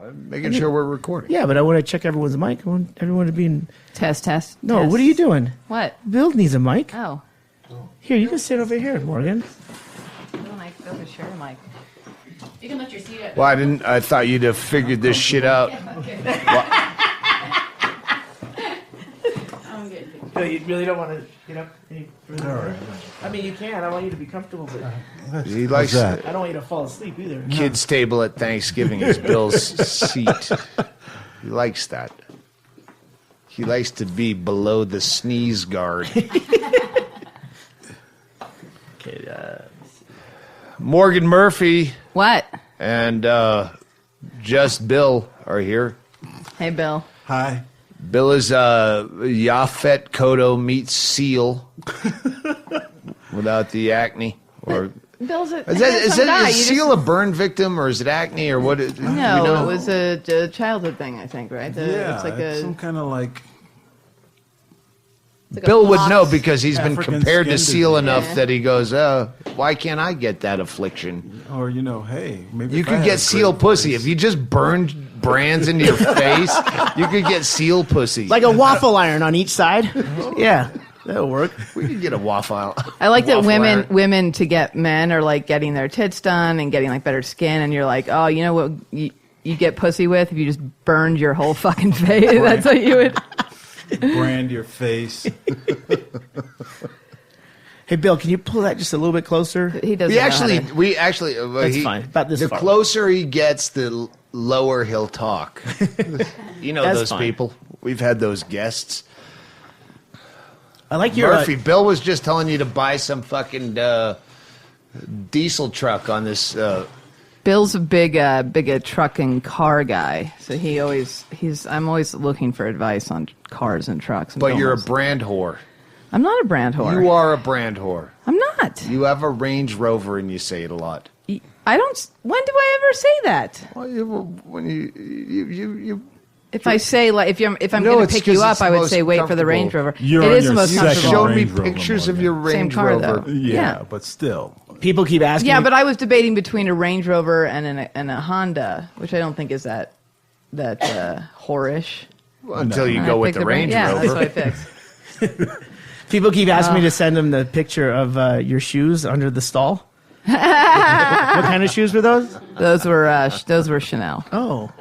I'm making sure we're recording. Yeah, but I want to check everyone's mic. I want everyone to be in... Test. No, test. what are you doing? What? Bill needs a mic. Oh. Here, you can sit over here, Morgan. Bill can share a mic. You can lift your seat up. Well, I thought you'd have figured this shit out. Bill, you really don't want to get up any further? All right. I mean, you can. I want you to be comfortable, but He likes that. I don't want you to fall asleep either. Kids' table at Thanksgiving is Bill's seat. He likes that. He likes to be below the sneeze guard. Okay, Morgan Murphy What? and Just Bill are here. Hey, Bill. Hi. Bill is Yaphet Kodo meets Seal without the acne. Or Bill's a is guy. Seal a burn victim or is it acne or what? No, it was a childhood thing, I think, right? Yeah, it's some kind of like... Bill would know because he's been African compared to skin Seal disease. enough that he goes, why can't I get that affliction? Or, hey, maybe You if I could had get a Seal great pussy. voice. If you just burned brands into your face, you could get Seal pussy. like a waffle iron on each side. Yeah, that'll work. We could get a waffle. I like that waffle iron. women to get men are like getting their tits done and getting like better skin, and you're like, oh, you know what you get pussy with if you just burned your whole fucking face. That's what you would. Brand your face. Hey, Bill, can you pull that just a little bit closer? He doesn't. We actually. That's fine. About this the far. closer he gets, the lower he'll talk. You know That's those fine. people. We've had those guests. I like your Murphy, Bill was just telling you to buy some fucking diesel truck on this. Bill's a big truck and car guy, so I'm always looking for advice on cars and trucks. And But Bill you're a knows. brand whore. I'm not a brand whore. You are a brand whore. I'm not. You have a Range Rover and you say it a lot. I don't. When do I ever say that? Well, when you If I say if I'm No, going it's to pick 'cause you up, it's I would most say wait for the Range comfortable. Rover. You're It on is the your most second you comfortable. showed me Range Rover, pictures of Morgan. your Same Range car, Rover. though. Yeah, Yeah. but still. people keep asking. Yeah, me- but I was debating between a Range Rover and a Honda, which I don't think is that whorish. Until you And go I with picked the Range Yeah, Rover. that's what I picked. people keep asking me to send them the picture of your shoes under the stall. What kind of shoes were those? Those were Chanel. Oh,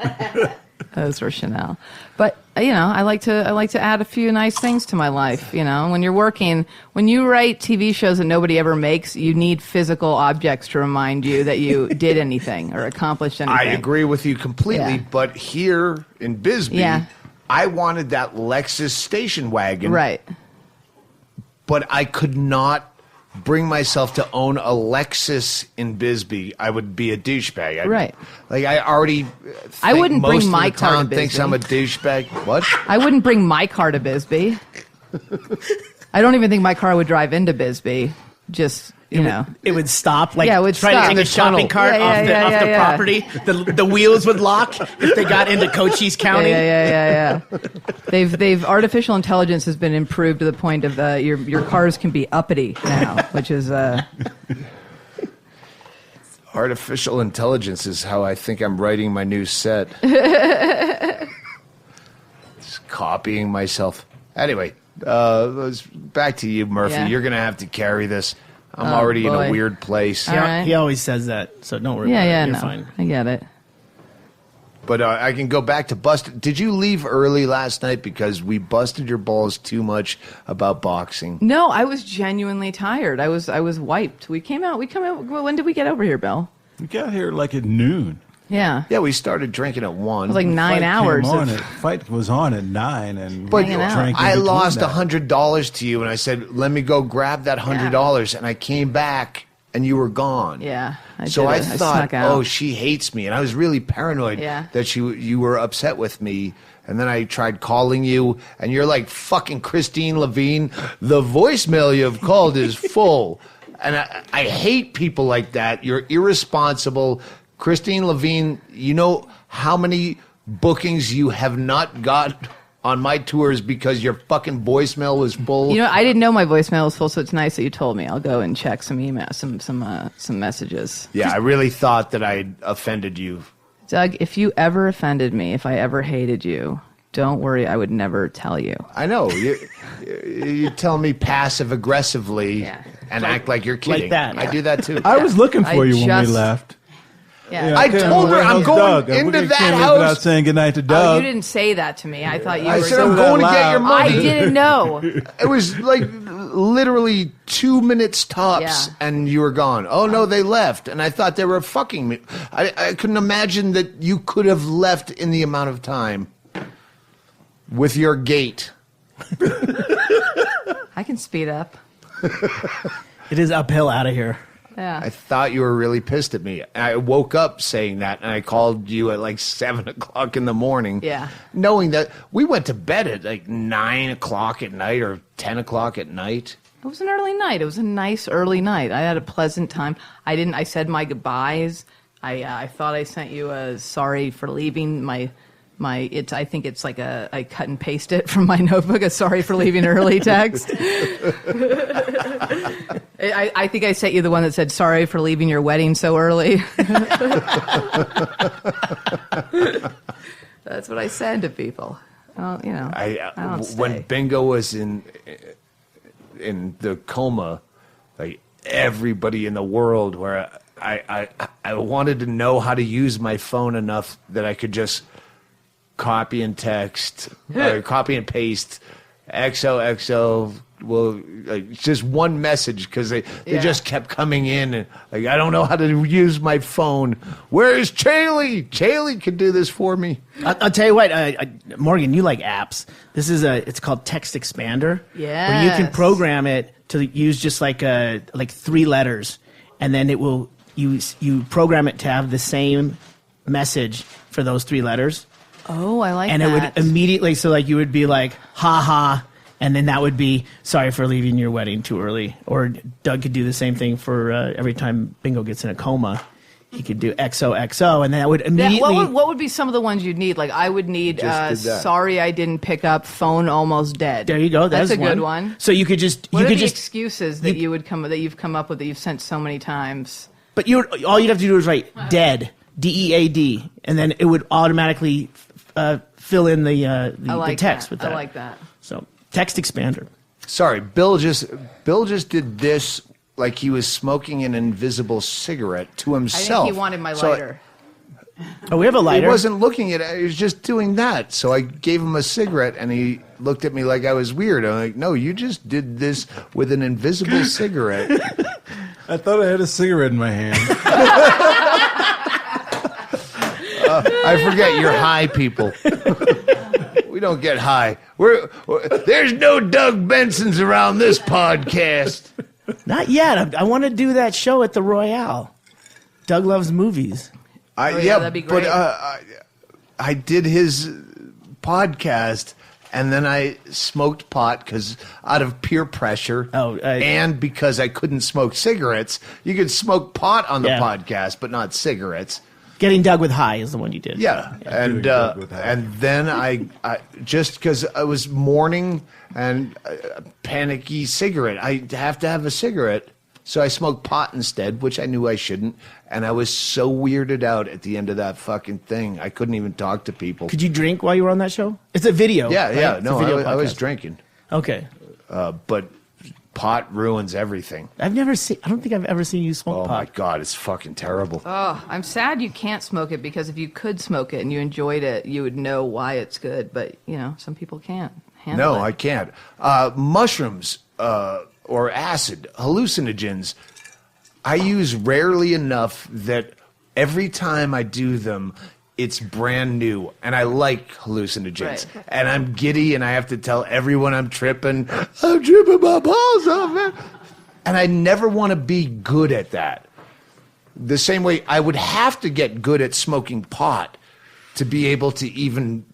Those were Chanel. But I like to add a few nice things to my life. When you're working, when you write TV shows that nobody ever makes, you need physical objects to remind you that you did anything or accomplished anything. I agree with you completely, Yeah. but here in Bisbee, Yeah. I wanted that Lexus station wagon, Right. but I could not bring myself to own a Lexus in Bisbee. I would be a douchebag. Right. Like I already. I think wouldn't most bring of my the car to town thinks Bisbee. I'm a douchebag. What? I wouldn't bring my car to Bisbee. I don't even think my car would drive into Bisbee. Just, it would stop. Like Yeah, it would try to stop. take a shopping cart Yeah, off yeah, the yeah. property. The wheels would lock if they got into Cochise County. Yeah. They've artificial intelligence has been improved to the point of your cars can be uppity now, which is Artificial intelligence is how I think I'm writing my new set. Just copying myself. Anyway, back to you, Murphy. Yeah. You're going to have to carry this. I'm already in boy. a weird place. All right. He always says that, so don't worry about yeah, it. You're no, fine. I get it. But I can go back to busted. Did you leave early last night because we busted your balls too much about boxing? No, I was genuinely tired. I was wiped. We come out. When did we get over here, Bill? We got here like at noon. Yeah. Yeah, we started drinking at 1. It was like 9 Fight hours. came on of- Fight was on at 9, and But we Hanging out. drank in I between lost that. $100 to you, and I said, let me go grab that $100. And I came back, and you were gone. Yeah. So I snuck thought, out. oh, she hates me. And I was really paranoid Yeah. that you were upset with me. And then I tried calling you, and you're like, fucking Christine Levine, the voicemail you've called is full. And I hate people like that. You're irresponsible. Christine Levine, you know how many bookings you have not got on my tours because your fucking voicemail was full? I didn't know my voicemail was full, so it's nice that you told me. I'll go and check some emails, some messages. Yeah, I really thought that I offended you. Doug, if you ever offended me, if I ever hated you, don't worry, I would never tell you. I know. You tell me passive aggressively and act like you're kidding. Like that. I do that too. I was looking for I you when we just- left. Yeah. I told her I'm going into that house. Without saying goodnight to Oh, Doug. you didn't say that to me. I thought you I were. said I'm going to get your I money. didn't know. It was like literally 2 minutes tops, Yeah. and you were gone. Oh no, they left, and I thought they were fucking me. I couldn't imagine that you could have left in the amount of time with your gait. I can speed up. It is uphill out of here. Yeah. I thought you were really pissed at me. I woke up saying that, and I called you at like 7 o'clock in the morning. Yeah. Knowing that we went to bed at like 9 o'clock at night or 10 o'clock at night. It was an early night. It was a nice early night. I had a pleasant time. I said my goodbyes. I thought I sent you a sorry for leaving I think it's like I cut and paste it from my notebook, a sorry for leaving early text. I think I sent you the one that said sorry for leaving your wedding so early. That's what I said to people. Well, you know, I don't when stay. Bingo was in the coma, like everybody in the world, where I wanted to know how to use my phone enough that I could just copy and text, or copy and paste, XOXO. Well, like, just one message, because they just kept coming in, and like, I don't know how to use my phone. Where is Chaille? Chaille could do this for me. I'll tell you what, Morgan, you like apps. This is it's called Text Expander. Yes. Where you can program it to use just like 3 letters, and then it will you program it to have the same message for those 3 letters. Oh, I like and that. it would immediately, so like you would be like, ha ha, and then that would be sorry for leaving your wedding too early. Or Doug could do the same thing for every time Bingo gets in a coma. He could do XOXO, and then that would immediately. What would be some of the ones you'd need? Like, I would need, Just did that. sorry I didn't pick up, phone almoed dead. There you go. That's a good one. So you could just What you are could the just excuses that you've come up with that you've sent so many times? But all you'd have to do is write dead, DEAD, and then it would automatically fill in the text with that. I like that. So Text Expander. Sorry, Bill just did this like he was smoking an invisible cigarette to I himself. think he wanted my So lighter. Oh, we have a He lighter. wasn't looking at it. He was just doing that. So I gave him a cigarette, and he looked at me like I was weird. I'm like, no, you just did this with an invisible cigarette. I thought I had a cigarette in my hand. I forget you're high people. We don't get high. There's no Doug Bensons around this podcast. Not yet. I want to do that show at the Royale. Doug loves movies. That'd be great. But I did his podcast, and then I smoked pot because out of peer pressure, and because I couldn't smoke cigarettes. You could smoke pot on the podcast, but not cigarettes. Getting Doug with high is the one you did. Yeah. And then I just because I was mourning and panicky cigarette, I have to have a cigarette. So I smoked pot instead, which I knew I shouldn't. And I was so weirded out at the end of that fucking thing. I couldn't even talk to people. Could you drink while you were on that show? It's a video. Yeah, right? yeah. It's No, a video I was podcast. drinking. Okay. But pot ruins everything. I don't think I've ever seen you smoke Oh, pot. my God. It's fucking terrible. Oh, I'm sad you can't smoke it, because if you could smoke it and you enjoyed it, you would know why it's good. But, some people can't handle it. No, I can't. Mushrooms or acid, hallucinogens, I use rarely enough that every time I do them, it's brand new. And I like hallucinogens. Right. And I'm giddy, and I have to tell everyone I'm tripping my balls off, man. And I never want to be good at that. The same way I would have to get good at smoking pot to be able to even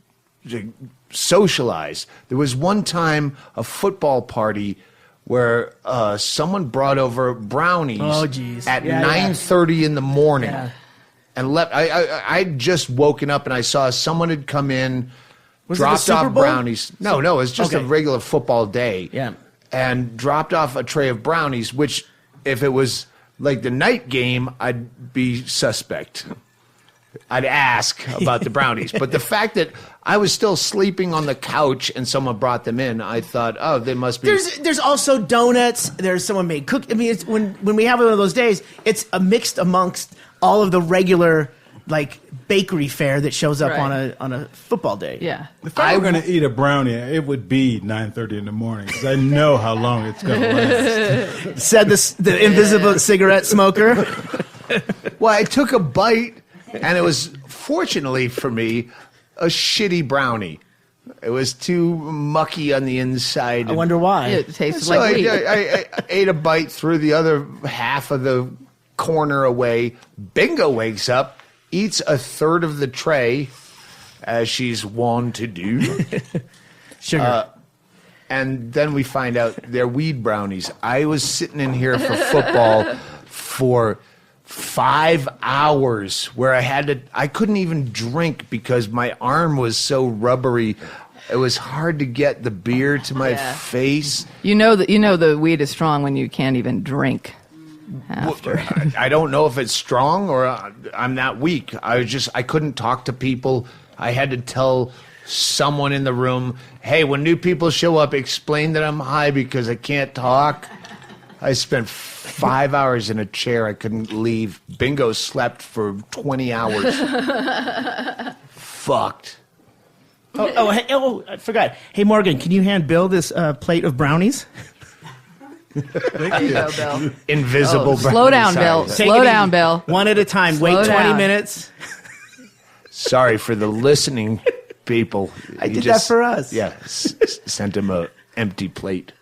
socialize. There was one time a football party where someone brought over brownies at 9:30 in the morning and left. I'd just woken up and I saw someone had come in, dropped off brownies. No, it was just a regular football day. Yeah. And dropped off a tray of brownies, which if it was like the night game, I'd be suspect. I'd ask about the brownies. But the fact that I was still sleeping on the couch and someone brought them in, I thought, oh, they must be. There's also donuts. There's someone made cook. I mean, it's when we have one of those days, it's a mixed amongst all of the regular like bakery fare that shows up on a football day. Yeah. If I were going to eat a brownie, it would be 9:30 in the morning because I know how long it's going to last. Said the invisible cigarette smoker. Well, I took a bite, and it was, fortunately for me, a shitty brownie. It was too mucky on the inside. I wonder why. It tastes So like weed. I ate a bite, threw the other half of the corner away. Bingo wakes up, eats a third of the tray, as she's wont to do. Sugar. And then we find out they're weed brownies. I was sitting in here for football for 5 hours where I couldn't even drink because my arm was so rubbery. It was hard to get the beer to my face. You know the weed is strong when you can't even drink after. I don't know if it's strong or I'm that weak. I couldn't talk to people. I had to tell someone in the room, hey, when new people show up, explain that I'm high because I can't talk. I spent 5 hours in a chair. I couldn't leave. Bingo slept for 20 hours. Fucked. Oh, I forgot. Hey, Morgan, can you hand Bill this plate of brownies? There you go, Bill. Invisible brownies. Slow down, Bill. Sorry. Take Slow it down, easy. Bill. One at a time. Slow Wait 20 down. minutes. Sorry for the listening people. I did that for us. Yeah, sent him a empty plate.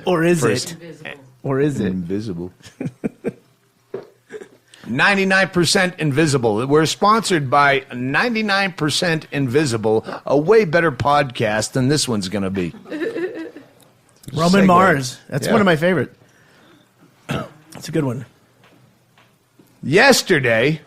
Or is First. it? Or is it? Invisible. 99% Invisible. We're sponsored by 99% Invisible, a way better podcast than this one's going to be. Roman Segue. Mars. That's Yeah. one of my favorite. That's a good one. Yesterday,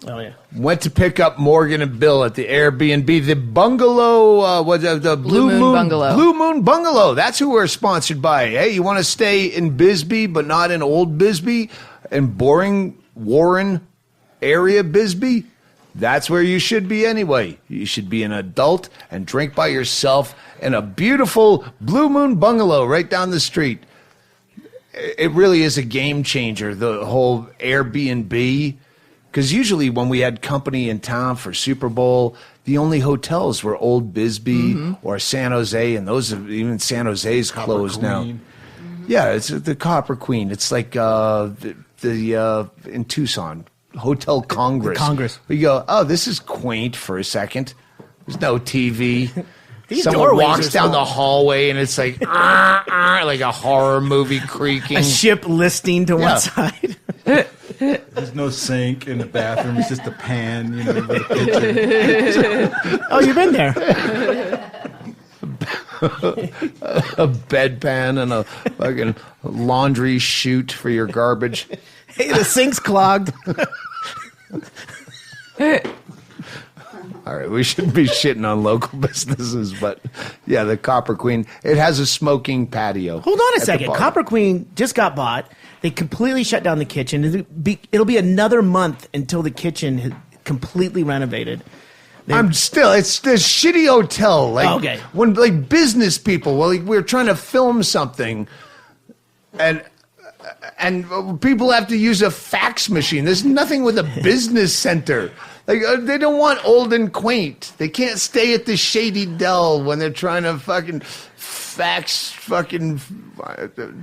Oh, yeah. went to pick up Morgan and Bill at the Airbnb, the bungalow, the Blue Moon Bungalow. Blue Moon Bungalow. That's who we're sponsored by. Hey, you want to stay in Bisbee, but not in Old Bisbee, and boring Warren area Bisbee? That's where you should be anyway. You should be an adult and drink by yourself in a beautiful Blue Moon Bungalow right down the street. It really is a game changer, the whole Airbnb. Because usually when we had company in town for Super Bowl, the only hotels were Old Bisbee or San Jose, and even San Jose's closed now. Yeah, it's the Copper Queen. It's like in Tucson, Hotel Congress. Congress. We go, oh, this is quaint for a second. There's no TV. These Someone doorways walks are down small. the hallway, and it's like, like a horror movie creaking. A ship listing to Yeah. one side. There's no sink in the bathroom. It's just a pan, with a kitchen. Oh, you've been there. A bedpan and a fucking laundry chute for your garbage. Hey, the sink's clogged. All right, we shouldn't be shitting on local businesses, but yeah, the Copper Queen, it has a smoking patio. Hold on a at the second. bar. Copper Queen just got bought. They completely shut down the kitchen. It'll be another month until the kitchen is completely renovated. It's this shitty hotel. Like, Okay. When like business people, we're trying to film something, and people have to use a fax machine. There's nothing with a business center. Like they don't want old and quaint. They can't stay at the Shady Dell when they're trying to fucking fax.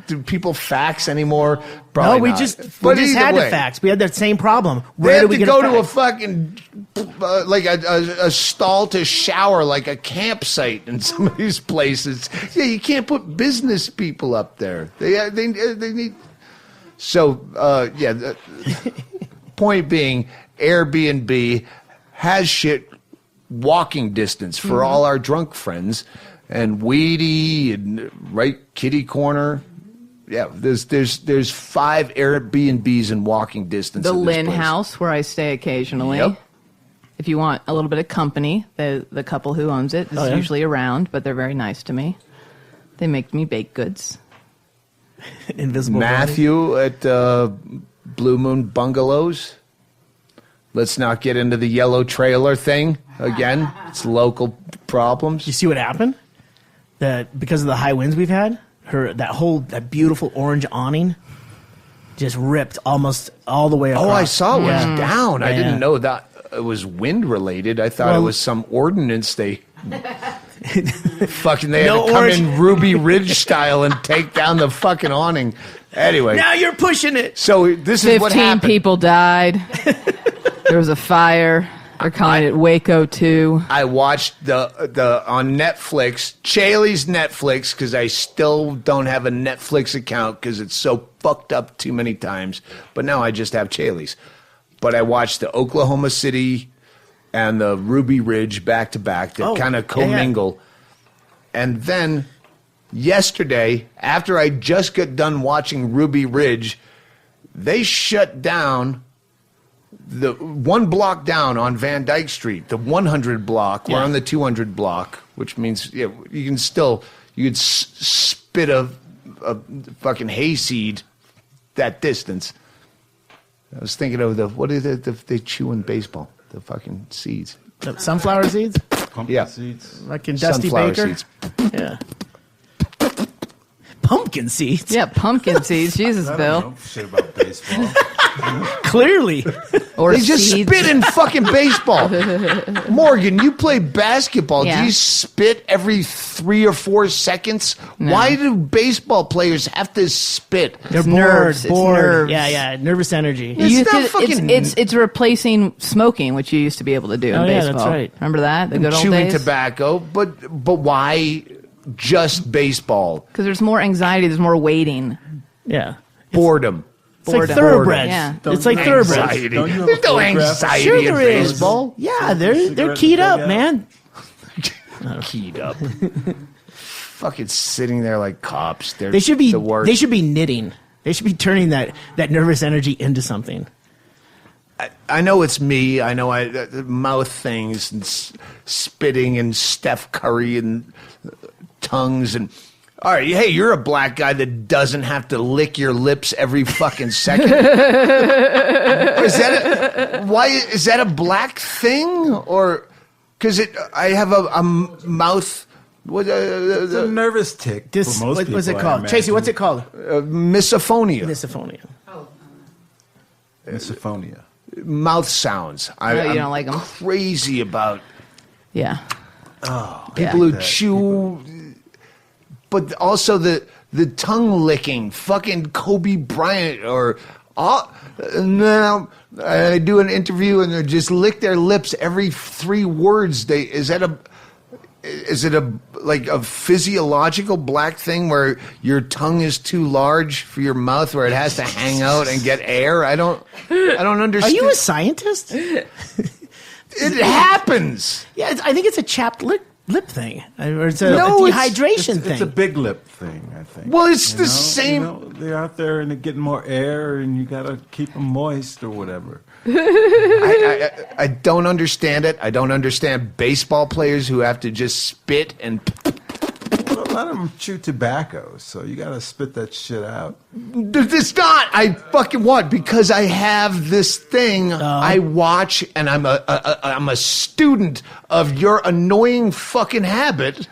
Do people fax anymore? Probably No, we not. just But had either to way, fax. We had that same problem. They Where have do we to get go to a fax? fucking like a stall to shower, like a campsite in some of these places. Yeah, you can't put business people up there. They need. So yeah. The point being, Airbnb has shit walking distance for all our drunk friends, and weedy and right kitty corner. Yeah, there's 5 Airbnbs in walking distance. The of this Lynn place. House, where I stay occasionally. Yep. If you want a little bit of company, the couple who owns it is Oh, yeah? usually around, but they're very nice to me. They make me baked goods. Invisible Matthew at Blue Moon Bungalows. Let's not get into the yellow trailer thing again. It's local problems. You see what happened? That because of the high winds we've had, that beautiful orange awning just ripped almost all the way across. Oh, I saw it was down. I Yeah. didn't know that it was wind related. I thought it was some ordinance they fucking they had No to come orange. in Ruby Ridge style and take down the fucking awning. Anyway, Now you're pushing it. so this is what 15 happened. people died. There was a fire. They're calling it Waco 2. I watched the on Netflix, Chaille's Netflix, because I still don't have a Netflix account because it's so fucked up too many times. But now I just have Chaille's. But I watched the Oklahoma City and the Ruby Ridge back to back that kind of commingle. And then yesterday, after I just got done watching Ruby Ridge, they shut down the one block down on Van Dyke Street, the 100 block. We're on the 200 block, which means you could spit a fucking hayseed that distance. I was thinking of what is it they chew in baseball? The fucking seeds. The sunflower seeds? Pumpkin seeds. Like in Dusty Sunflower Baker? seeds. Yeah. Pumpkin seeds? Yeah, pumpkin seeds. Jesus, I Bill. don't know shit about baseball. Clearly. Or They just seeds. spit in fucking baseball. Morgan, you play basketball. Yeah. Do you spit every 3 or 4 seconds? No. Why do baseball players have to spit? They're nerves. It's bored. nerves. Yeah, nervous energy. It's You not could- fucking- it's replacing smoking, which you used to be able to do Oh, in yeah, baseball. that's right. Remember that? The good old Chewing days? tobacco, but why just baseball? Because there's more anxiety, there's more waiting. Yeah. Boredom. It's like Boredom. thoroughbreds. Yeah. It's like Don't- thoroughbreds. Anxiety. Don't you have There's a no photograph? anxiety Sure in there is. baseball. Yeah, they're Cigarette keyed up, dugout? man. Keyed up. Fucking sitting there like cops. They're They should be the worst. they should be knitting. They should be turning that nervous energy into something. I know it's me. I know mouth things and spitting and Steph Curry and tongues and. All right, hey, you're a black guy that doesn't have to lick your lips every fucking second. Is that a black thing or because I have a mouth? What It's a nervous tick for most people. What's it I called? imagine. Tracy, what's it called? misophonia? Misophonia. Misophonia. Mouth sounds. No, you I'm don't like 'em. Crazy about Yeah. people who chew, but also the tongue licking, fucking Kobe Bryant or now I do an interview and they just lick their lips every 3 words. Is it a like a physiological black thing where your tongue is too large for your mouth where it has to hang out and get air? I don't Are understand. you a scientist? It happens. Yeah, I think it's a chapped lip thing, or it's a No, dehydration thing. It's a big lip thing, I think. Well, it's You the know? same. You know, they're out there and they're getting more air, and you got to keep them moist or whatever. I don't understand it. I don't understand baseball players who have to just spit and. Well, a lot of them chew tobacco, so you got to spit that shit out. It's not. I fucking want because I have this thing. I watch, and I'm a student of your annoying fucking habit.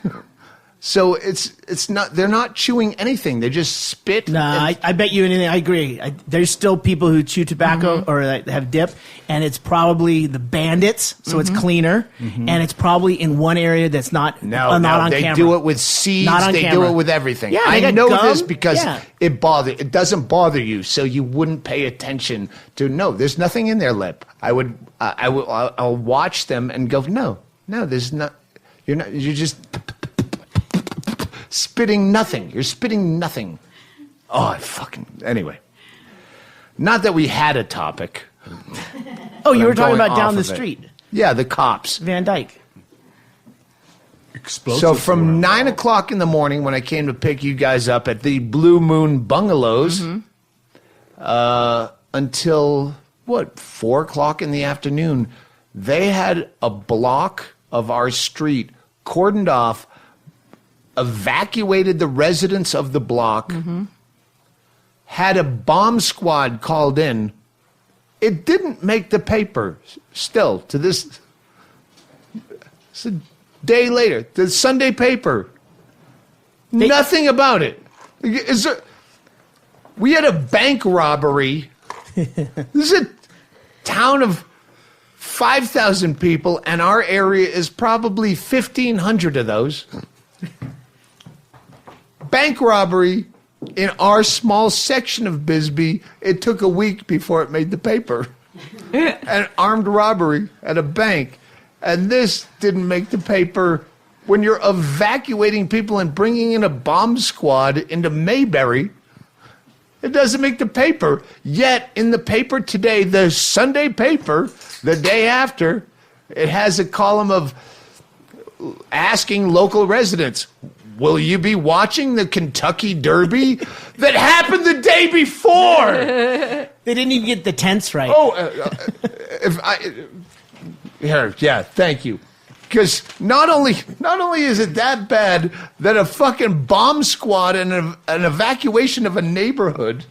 So it's not. They're not chewing anything. They just spit. Nah, and- I bet you anything. I agree. There's still people who chew tobacco or that have dip, and it's probably the bandits, so it's cleaner, and it's probably in one area that's not No, not on they camera. do it with seeds. Not on They camera. do it with everything. Yeah, they I got know gum. this because Yeah. it doesn't bother you, so you wouldn't pay attention to. No, there's nothing in their lip. I'll watch them and go, no, there's not. You're not. You're just spitting nothing. You're spitting nothing. Oh, anyway. Not that we had a topic. Oh, you I'm were talking going about down off the of it. street, Yeah, the cops. Van Dyke. Explosives So from were 9 involved. o'clock in the morning when I came to pick you guys up at the Blue Moon Bungalows until, 4 o'clock in the afternoon, they had a block of our street cordoned off, evacuated the residents of the block, had a bomb squad called in. It didn't make the paper still to this. It's a day later. The Sunday paper. Nothing about it. We had a bank robbery. This is a town of 5,000 people, and our area is probably 1,500 of those. Bank robbery in our small section of Bisbee. It took a week before it made the paper. An armed robbery at a bank. And this didn't make the paper. When you're evacuating people and bringing in a bomb squad into Mayberry, it doesn't make the paper. Yet, in the paper today, the Sunday paper, the day after, it has a column of asking local residents, will you be watching the Kentucky Derby that happened the day before? They didn't even get the tense right. Yeah, thank you. Because not only is it that bad that a fucking bomb squad and an evacuation of a neighborhood.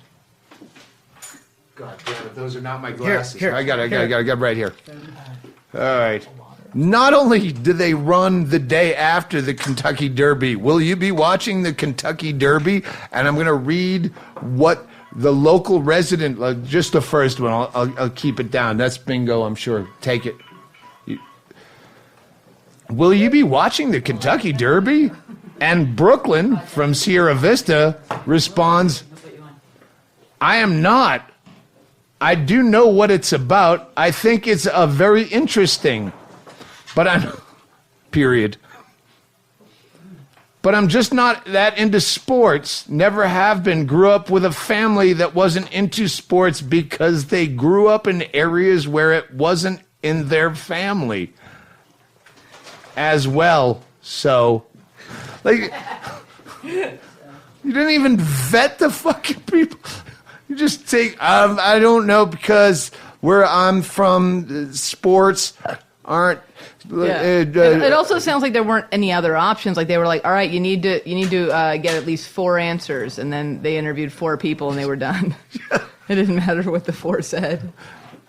God damn it! Those are not my glasses. Here, I got it right here. All right. Not only do they run the day after the Kentucky Derby, will you be watching the Kentucky Derby? And I'm going to read what the local resident, just the first one. I'll keep it down. That's bingo, I'm sure. Take it. Will you be watching the Kentucky Derby? And Brooklyn from Sierra Vista responds, I am not. I do know what it's about. I think it's very interesting. But I'm, period. But I'm just not that into sports. Never have been. Grew up with a family that wasn't into sports because they grew up in areas where it wasn't in their family as well. So, like, you didn't even vet the fucking people. You just take, I don't know, because where I'm from, sports aren't. Yeah. It also sounds like there weren't any other options. Like they were like, all right, you need to get at least 4 answers, and then they interviewed 4 people and they were done. It didn't matter what the 4 said.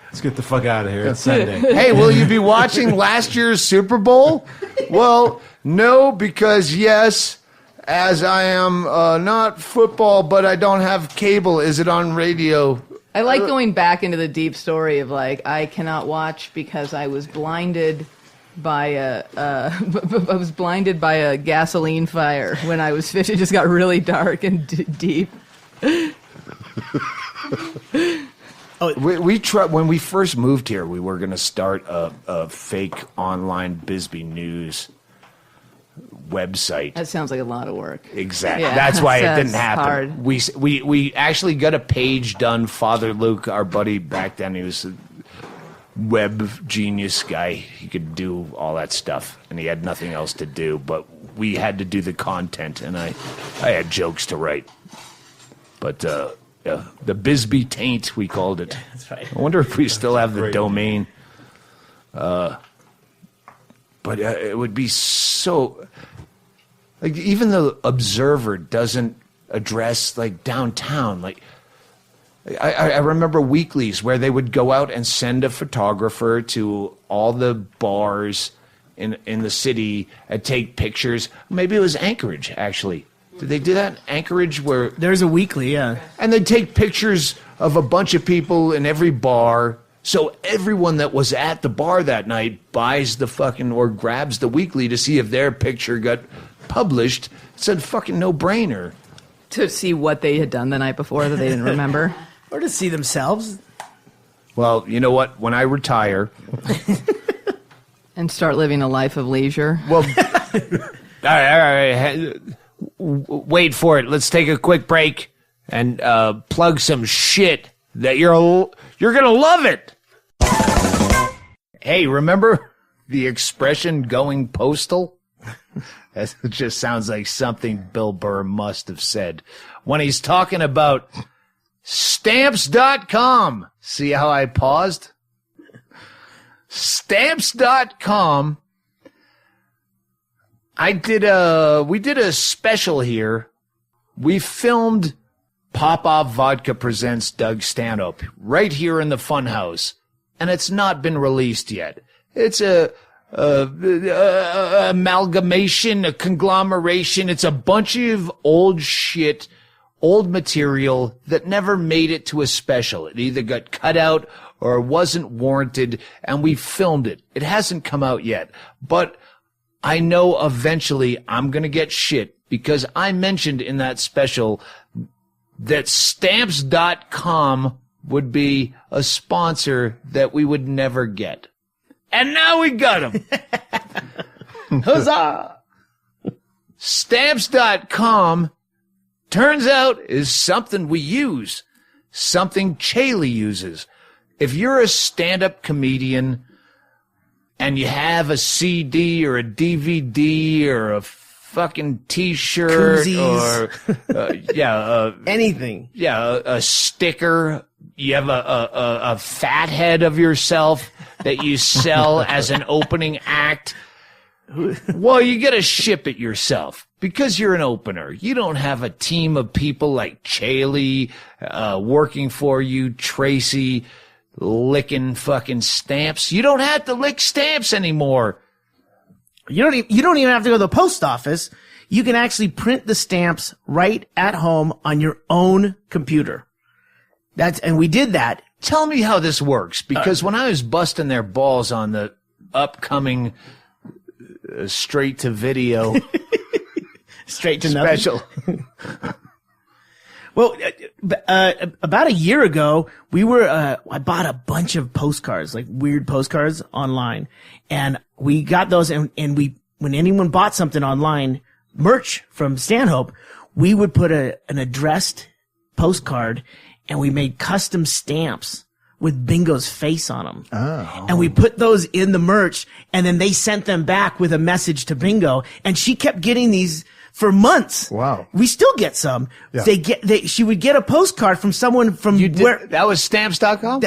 Let's get the fuck out of here. It's Sunday. Hey, will you be watching last year's Super Bowl? Well, no, because yes, as I am not football, but I don't have cable. Is it on radio? I like going back into the deep story of like, I cannot watch because I was blinded by a gasoline fire when I was 50. It just got really dark and deep. We tried when we first moved here. We were going to start a fake online Bisbee news website. That sounds like a lot of work. Exactly. Yeah, that's why it didn't happen. hard. We actually got a page done. Father Luke, our buddy back then, he was a web genius guy. He could do all that stuff, and he had nothing else to do. But we had to do the content, and I had jokes to write. But the Bisbee taint, we called it. That's right. I wonder if we still have the domain. But it would be so. Like, even the Observer doesn't address, like, downtown. Like, I remember weeklies where they would go out and send a photographer to all the bars in the city and take pictures. Maybe it was Anchorage, actually. Did they do that in Anchorage? Where There's a weekly, yeah. and they'd take pictures of a bunch of people in every bar. So everyone that was at the bar that night buys the fucking, or grabs the weekly to see if their picture got published. It's a fucking no-brainer. To see what they had done the night before that they didn't remember. Or to see themselves. Well, you know what? When I retire... And start living a life of leisure. Well, all right. Wait for it. Let's take a quick break and plug some shit that you're gonna love it. Hey, remember the expression "going postal"? It just sounds like something Bill Burr must have said when he's talking about Stamps.com. See how I paused? Stamps.com. We did a special here. We filmed Popov Vodka presents Doug Stanhope right here in the Funhouse, and it's not been released yet. It's a amalgamation, a conglomeration. It's a bunch of old shit, old material that never made it to a special. It either got cut out or wasn't warranted, and we filmed it. It hasn't come out yet, but I know eventually I'm going to get shit because I mentioned in that special that stamps.com would be a sponsor that we would never get. And now we got him. Huzzah! Stamps.com turns out is something we use, something Chaille uses. If you're a stand-up comedian and you have a CD or a DVD or a fucking T-shirt or anything, a sticker, you have a fat head of yourself that you sell as an opening act, well, you got to ship it yourself because you're an opener. You don't have a team of people like Chaille working for you, Tracy licking fucking stamps. You don't have to lick stamps anymore. You don't even have to go to the post office. You can actually print the stamps right at home on your own computer. And we did that. Tell me how this works, because when I was busting their balls on the upcoming straight to video straight to special. Well, about a year ago, I bought a bunch of postcards, like weird postcards online, and we got those, and when anyone bought something online, merch from Stanhope, we would put an addressed postcard, and we made custom stamps with Bingo's face on them. Oh. And we put those in the merch, and then they sent them back with a message to Bingo, and she kept getting these for months. Wow. We still get some. Yeah. She would get a postcard from someone from that was stamps.com?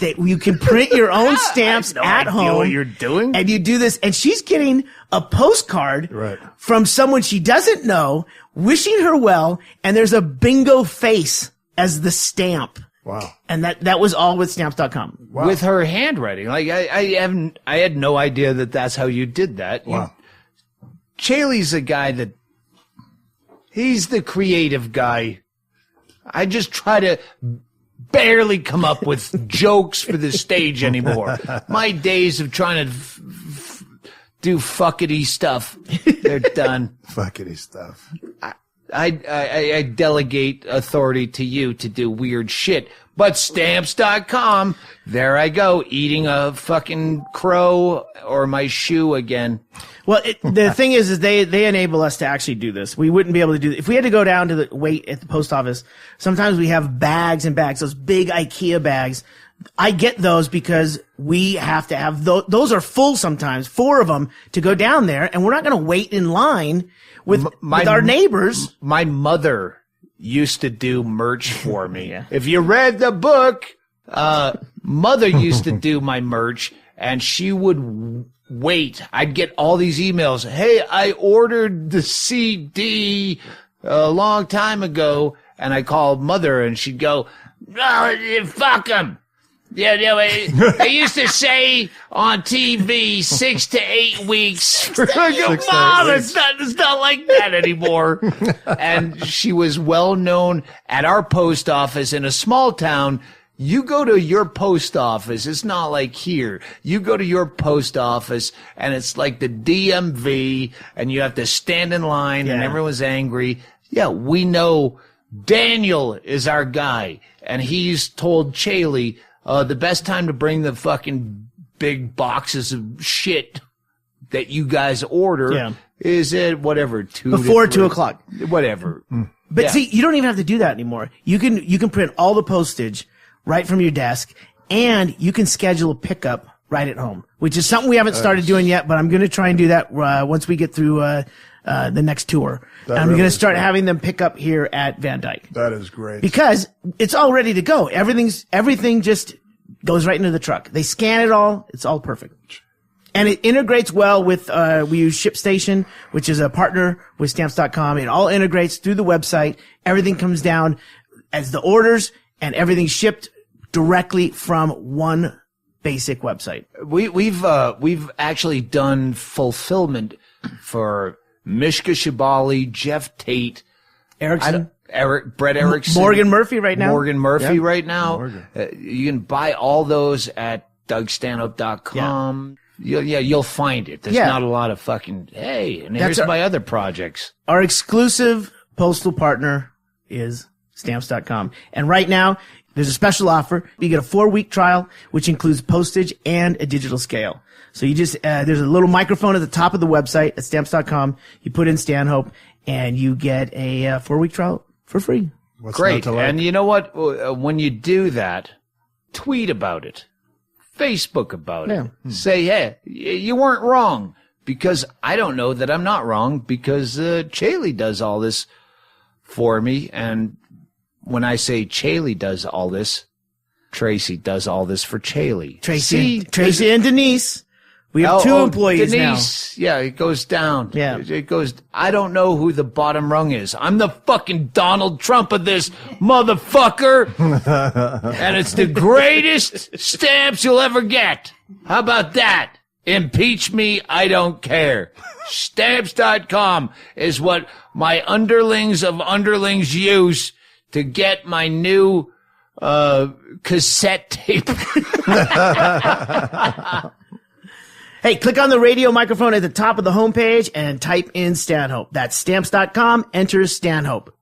You can print your own stamps at home. What you're doing? And you do this, and she's getting a postcard from someone she doesn't know, wishing her well, and there's a Bingo face as the stamp. Wow. And that was all with stamps.com. Wow. With her handwriting. Like I had no idea that that's how you did that. Wow. Chaille's a guy that he's the creative guy. I just try to barely come up with jokes for the stage anymore. My days of trying to do fuckity stuff, they're done. Fuckity stuff. I delegate authority to you to do weird shit. But stamps.com, there I go, eating a fucking crow or my shoe again. Well, the thing is they enable us to actually do this. We wouldn't be able to do it. If we had to go down to wait at the post office, sometimes we have bags and bags, those big IKEA bags. I get those because we have to have those are full sometimes, 4 of them to go down there, and we're not going to wait in line with our neighbors. My mother used to do merch for me. Yeah. If you read the book, mother used to do my merch, and she would wait. I'd get all these emails. Hey, I ordered the CD a long time ago, and I called mother, and she'd go, "No, fuck them." Yeah, they used to say on TV 6 to 8 weeks. I go, Mom, it's not like that anymore. And she was well known at our post office in a small town. You go to your post office, it's not like here. You go to your post office, and it's like the DMV, and you have to stand in line, and everyone's angry. Yeah, we know Daniel is our guy, and he's told Chaille, the best time to bring the fucking big boxes of shit that you guys order is at whatever, before 2 o'clock. Whatever. But see, you don't even have to do that anymore. You can print all the postage right from your desk, and you can schedule a pickup right at home, which is something we haven't started doing yet, but I'm going to try and do that once we get through the next tour. I'm going to start having them pick up here at Van Dyke. That is great. Because it's all ready to go. Everything just goes right into the truck. They scan it all. It's all perfect. And it integrates well with, we use ShipStation, which is a partner with Stamps.com. It all integrates through the website. Everything comes down. as the orders and everything shipped directly from one basic website. We've actually done fulfillment for Mishka Shabali, Jeff Tate, Erickson, Brett Erickson, Morgan Murphy right now. Right now. You can buy all those at DougStanhope.com. You'll find it. There's not a lot of fucking, hey, and here's my other projects. Our exclusive postal partner is Stamps.com. And right now, there's a special offer. You get a 4-week trial, which includes postage and a digital scale. So you just, there's a little microphone at the top of the website at Stamps.com. You put in Stanhope, and you get a 4-week trial for free. What's Great. not to like? And you know what? When you do that, tweet about it. Facebook about it. Say, hey, you weren't wrong. Because I don't know that I'm not wrong, because Chaille does all this for me. And when I say Chaille does all this, Tracy does all this for Chaille. Tracy and Denise. We have 2 employees Denise, now. Yeah, it goes down. Yeah. It goes, I don't know who the bottom rung is. I'm the fucking Donald Trump of this motherfucker. And it's the greatest stamps you'll ever get. How about that? Impeach me, I don't care. Stamps.com is what my underlings of underlings use to get my new cassette tape. Hey, click on the radio microphone at the top of the homepage and type in Stanhope. That's Stamps.com. Enter Stanhope.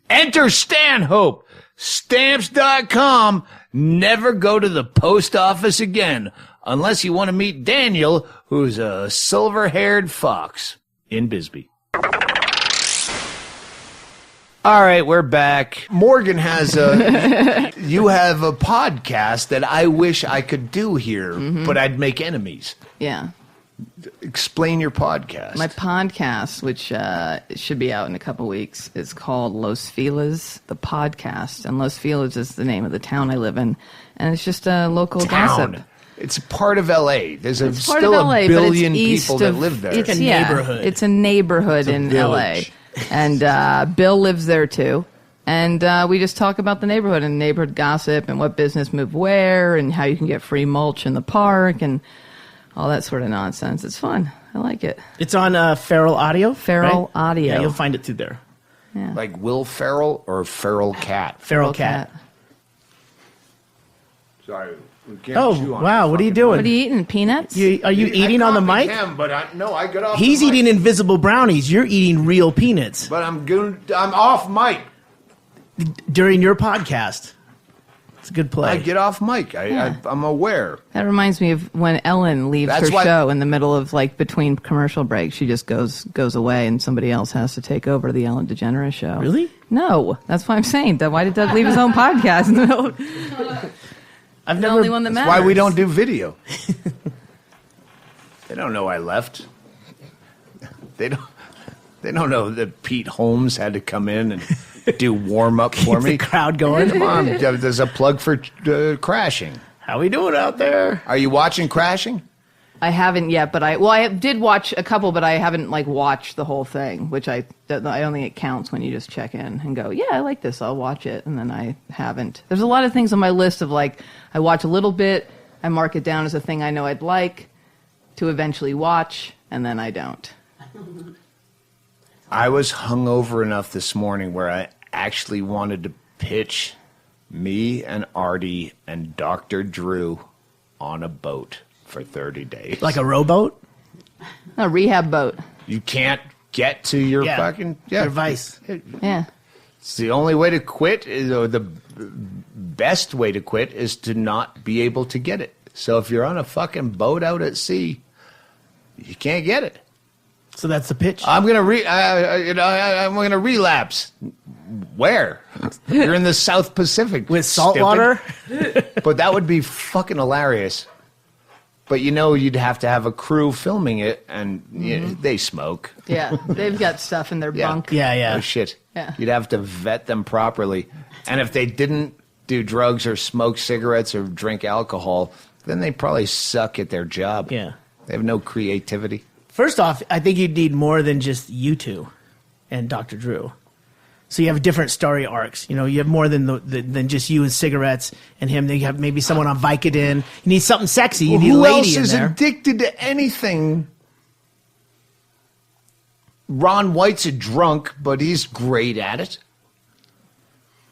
Enter Stanhope. Stamps.com. Never go to the post office again unless you want to meet Daniel, who's a silver-haired fox in Bisbee. All right, we're back. Morgan has you have a podcast that I wish I could do here, but I'd make enemies. Yeah. Explain your podcast. My podcast, which should be out in a couple weeks, is called Los Feliz, the podcast. And Los Feliz is the name of the town I live in. And it's just a local gossip. It's part of L.A. There's still LA, a billion people that live there. It's a neighborhood. It's a neighborhood in village. L.A. And Bill lives there, too. And we just talk about the neighborhood and neighborhood gossip and what business moved where and how you can get free mulch in the park and all that sort of nonsense. It's fun. I like it. It's on Feral Audio. Feral Audio. Yeah, you'll find it through there. Yeah. Like Will Ferrell or Feral Cat? Feral Cat. Sorry. we can't Oh, chew on wow. it. What are you Fucking doing? What are you eating? Peanuts? Are you eating on the mic? Him, but I got off. He's the mic. eating invisible brownies. You're eating real peanuts But I'm off mic. during your podcast. It's a good play. I get off mic. I'm aware. That reminds me of when Ellen leaves That's her why- show in the middle of between commercial breaks. She just goes away, and somebody else has to take over the Ellen DeGeneres show. Really? No, that's why I'm saying. Why did Doug leave his own podcast in the middle? I've The never. only one that matters. Why we don't do video? They don't know I left. They don't know that Pete Holmes had to come in and do warm up for Keep me. the crowd going. Come on, there's a plug for Crashing. How we doing out there? Are you watching Crashing? I haven't yet, but I did watch a couple, but I haven't watched the whole thing, which I don't think it counts when you just check in and go, yeah, I like this, I'll watch it, and then I haven't. There's a lot of things on my list of I watch a little bit, I mark it down as a thing I know I'd like to eventually watch, and then I don't. I was hungover enough this morning where I actually wanted to pitch me and Artie and Dr. Drew on a boat for 30 days. Like a rowboat? A rehab boat. You can't get to your Your vice. Yeah. It's the only way to quit, or the best way to quit, is to not be able to get it. So if you're on a fucking boat out at sea, you can't get it. So that's the pitch. I'm gonna I'm gonna relapse. Where? You're in the South Pacific With salt stupid. water? But that would be fucking hilarious. But you'd have to have a crew filming it, and they smoke. Yeah. They've got stuff in their bunk. Yeah. Oh shit. Yeah. You'd have to vet them properly, and if they didn't do drugs or smoke cigarettes or drink alcohol, then they probably suck at their job. Yeah. They have no creativity. First off, I think you'd need more than just you two and Dr. Drew. So you have different story arcs. You know, you have more than just you and cigarettes and him. Then you have maybe someone on Vicodin. You need something sexy. You need a lady who else is in there. addicted to anything? Ron White's a drunk, but he's great at it.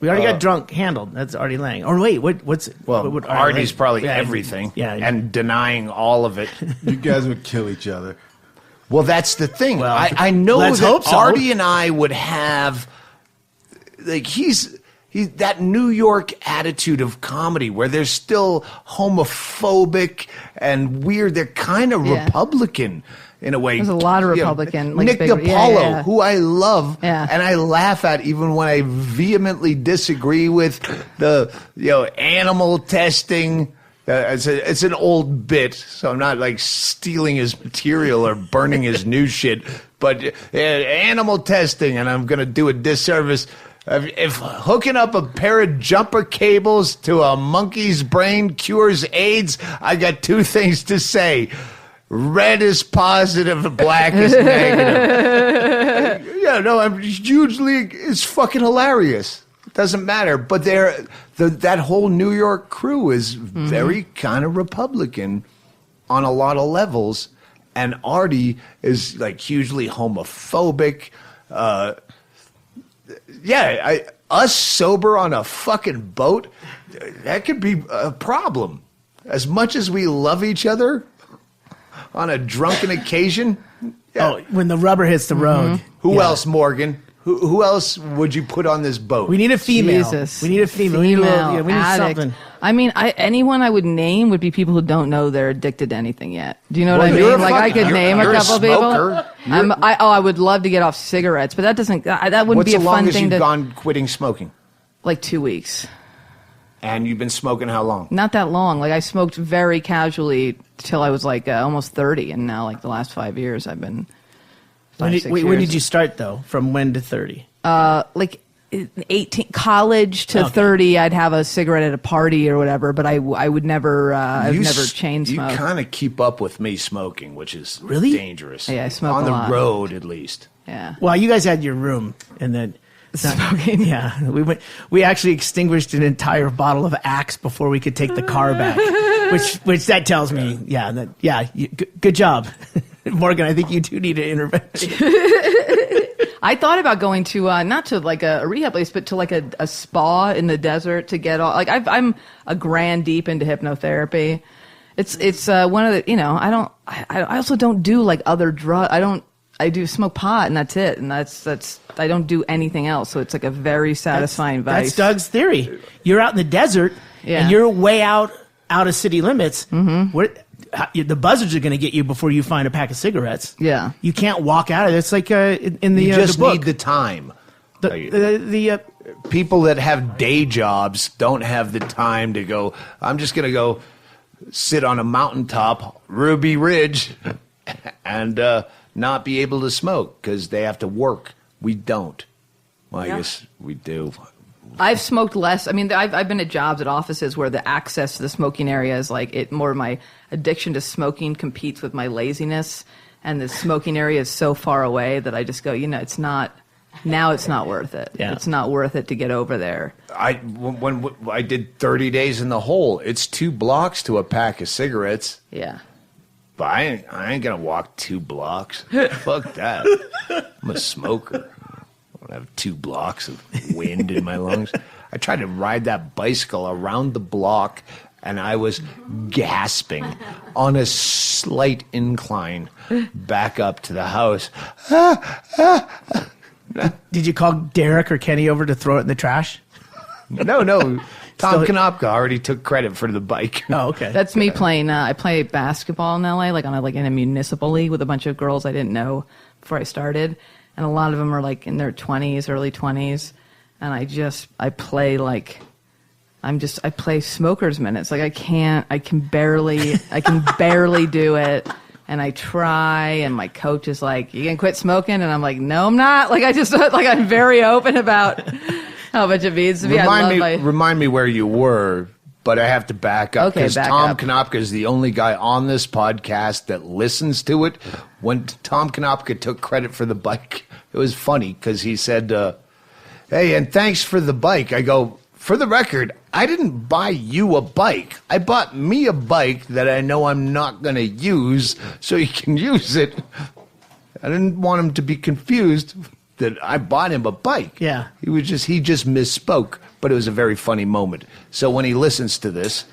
We already got drunk handled. That's Artie Lang. Or wait, what's Well, what Artie's Lang? probably Yeah, everything, Yeah, and denying all of it. You guys would kill each other. Well, that's the thing. Well, I know let's that hope so. Artie and I would have, like, he's that New York attitude of comedy where they're still homophobic and weird. They're kind of Yeah. Republican in a way. There's a lot of You know, Republican, like, Nick bigger- DiPaolo, yeah. who I love, Yeah. and I laugh at even when I vehemently disagree with the animal testing. It's an old bit, so I'm not like stealing his material or burning his new shit. But animal testing, and I'm going to do a disservice. If hooking up a pair of jumper cables to a monkey's brain cures AIDS, I got two things to say. Red is positive, black is negative. I'm hugely, it's fucking hilarious. Doesn't matter, but that whole New York crew is very kind of Republican on a lot of levels, and Artie is like hugely homophobic. Us sober on a fucking boat, that could be a problem. As much as we love each other on a drunken occasion. Yeah. Oh, when the rubber hits the road. Who else, Morgan? Who else would you put on this boat? We need a female. Jesus. We need a female. We need addict. something. I mean, anyone I would name would be people who don't know they're addicted to anything yet. Do you know what I you're mean? a Like, I fucking- could name a you're a couple smoker. people. I would love to get off cigarettes, but that doesn't. That wouldn't What's be a the fun longest thing you've to. gone quitting smoking? Like 2 weeks. And you've been smoking how long? Not that long. Like, I smoked very casually till I was like almost 30, and now like the last 5 years I've been. When did you start though? From when to 30? Like 18, college to 30, I'd have a cigarette at a party or whatever, but I would never, I've never chain smoked. You kind of keep up with me smoking, which is Really? dangerous. Yeah, I smoke on a the lot. road at least. Yeah. Well, you guys had your room, and then Smoking. Yeah, we actually extinguished an entire bottle of Axe before we could take the car back, which that tells me, good job, Morgan. I think you two need an intervention. I thought about going to not to like a rehab place, but to like a spa in the desert to get all. Like I'm a grand deep into hypnotherapy. It's one of the I also don't do like other drugs. I do smoke pot and that's it, and that's I don't do anything else. So it's like a very satisfying vice. That's Doug's theory. You're out in the desert and you're way out of city limits. Mm-hmm. The buzzards are going to get you before you find a pack of cigarettes. Yeah, you can't walk out of it. It's like in the you just the book. need the time. The people that have day jobs don't have the time to go. I'm just going to go sit on a mountaintop, Ruby Ridge, and not be able to smoke because they have to work. We don't. Well, I guess we do. I've smoked less. I mean, I've been at jobs at offices where the access to the smoking area is like it. More my addiction to smoking competes with my laziness, and the smoking area is so far away that I just go, it's not. Now it's not worth it. Yeah. It's not worth it to get over there. When I did 30 days in the hole, it's 2 blocks to a pack of cigarettes. Yeah. But I ain't gonna walk 2 blocks. Fuck that. I'm a smoker. I don't have 2 blocks of wind in my lungs. I tried to ride that bicycle around the block, and I was gasping on a slight incline back up to the house. Did you call Derek or Kenny over to throw it in the trash? No. Tom Konopka already took credit for the bike. Oh, okay. That's me playing. I play basketball in LA, like in a municipal league with a bunch of girls I didn't know before I started, and a lot of them are like in their 20s, early 20s, and I play smokers minutes. Like I can barely do it. And I try, and my coach is like, "You gonna quit smoking?" And I'm like, "No, I'm not." Like I'm very open about how much it means to me. Remind me where you were, but I have to back up because Tom Konopka is the only guy on this podcast that listens to it. When Tom Konopka took credit for the bike, it was funny because he said, hey, and thanks for the bike. I go, for the record, I didn't buy you a bike. I bought me a bike that I know I'm not going to use so you can use it. I didn't want him to be confused that I bought him a bike. Yeah. He just misspoke, but it was a very funny moment. So when he listens to this,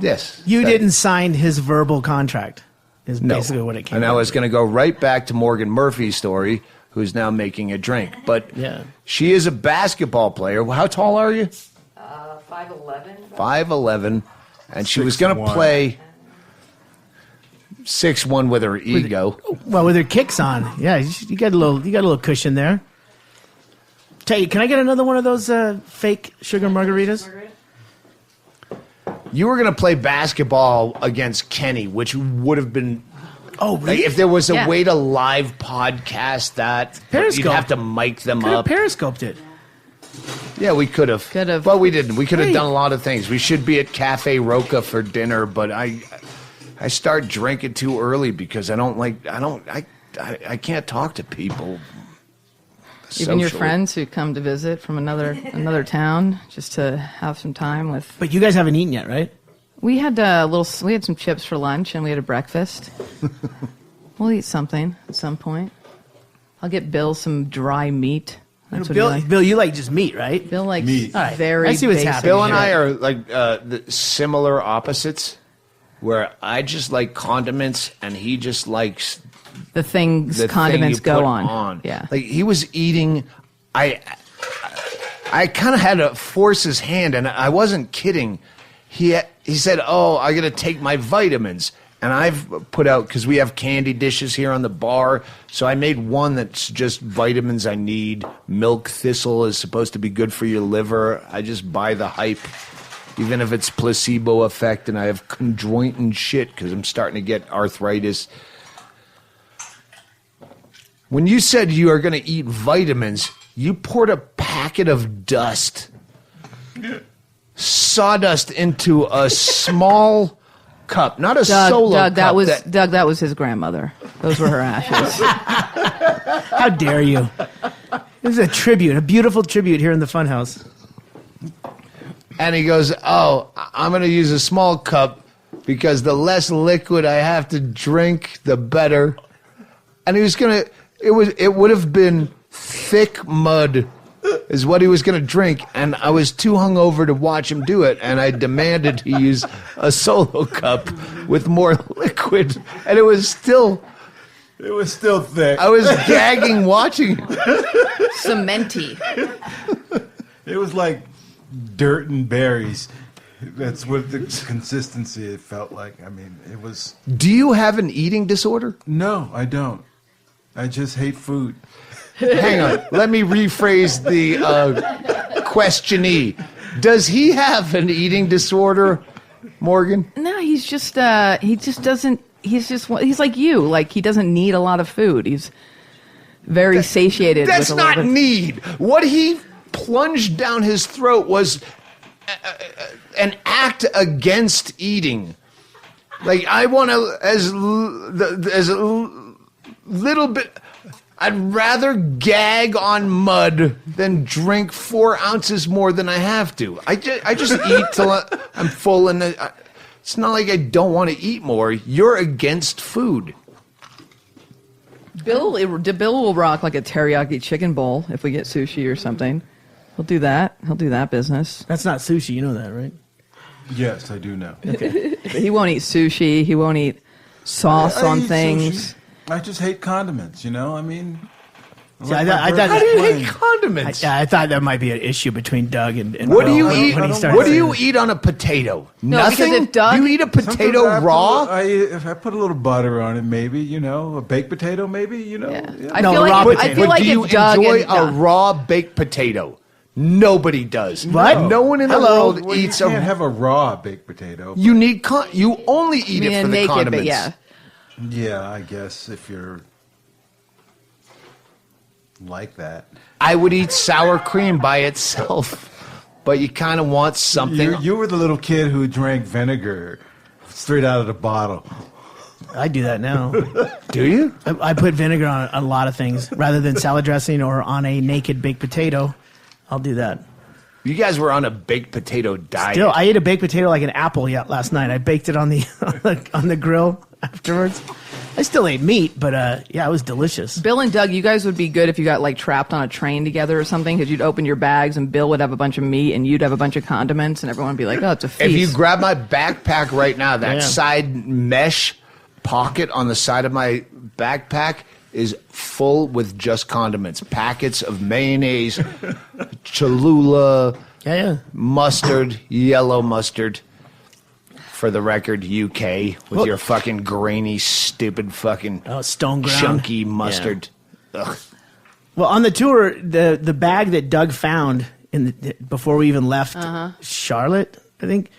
yes. You didn't sign his verbal contract, is basically what it came And I down was to. going to go right back to Morgan Murphy's story, who's now making a drink. But she is a basketball player. How tall are you? 5'11". 5'11", and she was going to play 6'1" with her ego. Well, with her kicks on, yeah, you got a little cushion there. Chaille, can I get another one of those fake sugar margaritas? You were going to play basketball against Kenny, which would have been. Oh, really? Like, if there was a way to live podcast that, Periscope. you'd have to mic them Could have up. periscoped it. Yeah, we could have. But we didn't. We could have done a lot of things. We should be at Cafe Roca for dinner, but I start drinking too early because I can't talk to people. Even your socially. friends who come to visit from another town just to have some time with. But you guys haven't eaten yet, right? We had we had some chips for lunch and we had a breakfast. We'll eat something at some point. I'll get Bill some dry meat. That's what he likes. Bill, you like just meat, right? Bill likes Meat. All right. very I see what's basic happening. Bill and shit. I are like the similar opposites, where I just like condiments and he just likes the things the condiments thing you go put on. Yeah. Like he was eating. I kind of had to force his hand, and I wasn't kidding. He said, "Oh, I got to take my vitamins." And I've put out, because we have candy dishes here on the bar, so I made one that's just vitamins I need. Milk thistle is supposed to be good for your liver. I just buy the hype, even if it's placebo effect, and I have conjoined shit because I'm starting to get arthritis. When you said you are going to eat vitamins, you poured a packet of sawdust into a small cup, not a solo Doug, cup. that was his grandmother. Those were her ashes. How dare you? This is a tribute, a beautiful tribute here in the Funhouse. And he goes, "Oh, I'm going to use a small cup because the less liquid I have to drink, the better." And he was going to. It would have been thick mud is what he was going to drink, and I was too hungover to watch him do it, and I demanded he use a solo cup with more liquid, and it was still thick. I was gagging watching it. Cementy. It was like dirt and berries. That's what the consistency it felt like. I mean, it was. Do you have an eating disorder? No, I don't. I just hate food. Hang on. Let me rephrase the questionee. Does he have an eating disorder, Morgan? No, he's just doesn't. He's like you. Like he doesn't need a lot of food. He's very satiated. That's with not a lot of, need. What he plunged down his throat was an act against eating. Like I want to as little bit. I'd rather gag on mud than drink 4 ounces more than I have to. I just eat till I'm full, and it's not like I don't want to eat more. You're against food. Bill will rock like a teriyaki chicken bowl if we get sushi or something. He'll do that. He'll do that business. That's not sushi, you know that, right? Yes, I do know. But he won't eat sushi. He won't eat sauce I on eat things. sushi. I just hate condiments, you know? I mean... See, I thought How do you hate condiments? I thought that might be an issue between Doug and What do Will you eat? when he started What do saying you that. eat on a potato? No, Nothing. because if Doug- you eat a potato Sometimes raw. if I put a little butter on it, maybe, you know, a baked potato, maybe, you know. Yeah. Yeah. I No, feel raw like potato. I feel But like do you if Doug enjoy and a Doug, raw baked potato? Nobody does. What? No one in the Hello. world Well, eats you can't a. have a raw baked potato. You need. You only eat I mean, it for the naked, condiments. but yeah. Yeah, I guess if you're like that. I would eat sour cream by itself, but you kind of want something. You were the little kid who drank vinegar straight out of the bottle. I do that now. Do you? I put vinegar on a lot of things rather than salad dressing or on a naked baked potato. I'll do that. You guys were on a baked potato diet. Still, I ate a baked potato like an apple last night. I baked it on the grill afterwards. I still ate meat, but yeah, it was delicious. Bill and Doug, you guys would be good if you got like trapped on a train together or something, because you'd open your bags and Bill would have a bunch of meat and you'd have a bunch of condiments and everyone would be like, oh, it's a feast. If you grab my backpack right now, that side mesh pocket on the side of my backpack is full with just condiments. Packets of mayonnaise, Cholula, mustard, yellow mustard. For the record, UK with your fucking grainy, stupid fucking stone ground chunky mustard. Yeah. Ugh. Well, on the tour, the bag that Doug found before we even left Charlotte, I think,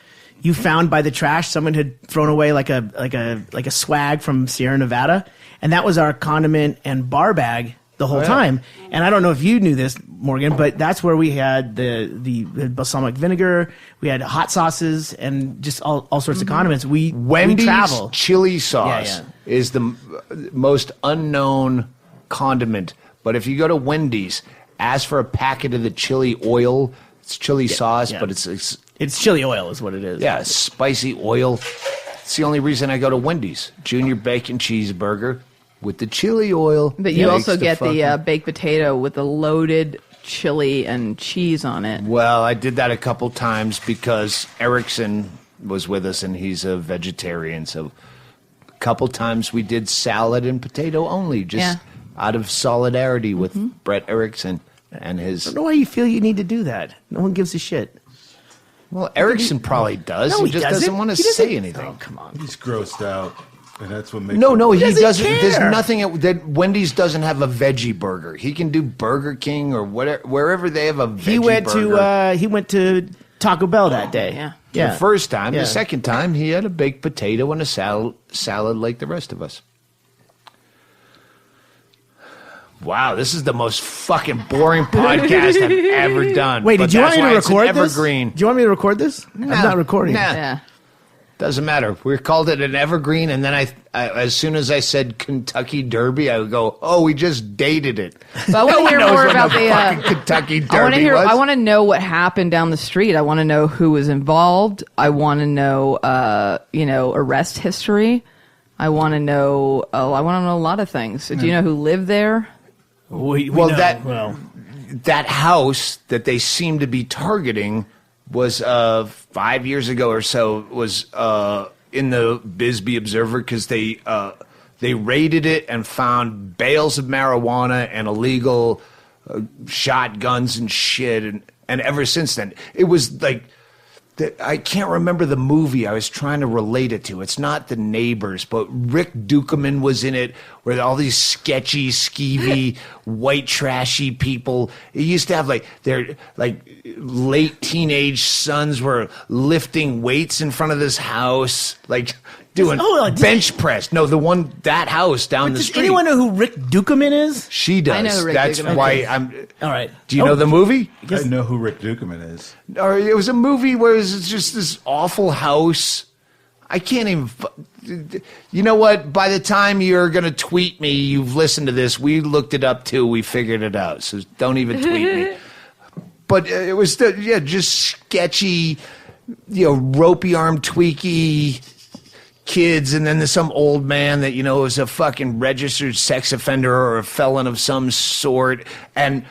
you found by the trash. Someone had thrown away like a swag from Sierra Nevada, and that was our condiment and bar bag the whole time. And I don't know if you knew this, Morgan, but that's where we had the balsamic vinegar, we had hot sauces, and just all sorts of condiments. Wendy's travel. chili sauce is the most unknown condiment. But if you go to Wendy's, ask for a packet of the chili oil. It's chili sauce, but it's chili oil is what it is. Yeah, spicy oil. It's the only reason I go to Wendy's. Junior bacon cheeseburger with the chili oil. But you also get the baked potato with the loaded chili and cheese on it. Well, I did that a couple times because Erickson was with us and he's a vegetarian. So a couple times we did salad and potato only, just out of solidarity with Brett Erickson and his... I don't know why you feel you need to do that. No one gives a shit. Well, Erickson probably does. No, he just doesn't want to say anything. Oh, come on. He's grossed out. And that's what makes No, he doesn't. care. There's nothing that Wendy's doesn't have a veggie burger. He can do Burger King or whatever, wherever they have a veggie burger. He went to Taco Bell that day. The first time. The second time, he had a baked potato and a salad like the rest of us. Wow, this is the most fucking boring podcast I've ever done. Wait, did you want me to record this? Evergreen. Do you want me to record this? I'm not recording. Nah. Yeah. Doesn't matter. We called it an evergreen, and then I as soon as I said Kentucky Derby, I would go, "Oh, we just dated it." But I want to hear more about the fucking Kentucky Derby. I want to know what happened down the street. I want to know who was involved. I want to know, arrest history. I want to know. I want to know a lot of things. Do you know who lived there? That house that they seem to be targeting was 5 years ago or so, was in the Bisbee Observer because they raided it and found bales of marijuana and illegal shotguns and shit, and ever since then it was like I can't remember the movie I was trying to relate it to. It's not The Neighbors, but Rick Dukeman was in it, where all these sketchy, skeevy, white trashy people. It used to have their late teenage sons were lifting weights in front of this house, doing bench press. No, that house down the street. Does anyone know who Rick Dukeman is? She does. I know who Rick That's Dukeman why is. I'm. All right. Do you know the movie? I know who Rick Dukeman is. Or it was a movie where it was just this awful house. I can't even. You know what? By the time you're going to tweet me, you've listened to this. We looked it up too. We figured it out. So don't even tweet me. But it was just sketchy, ropey arm tweaky kids, and then there's some old man that was a fucking registered sex offender or a felon of some sort, and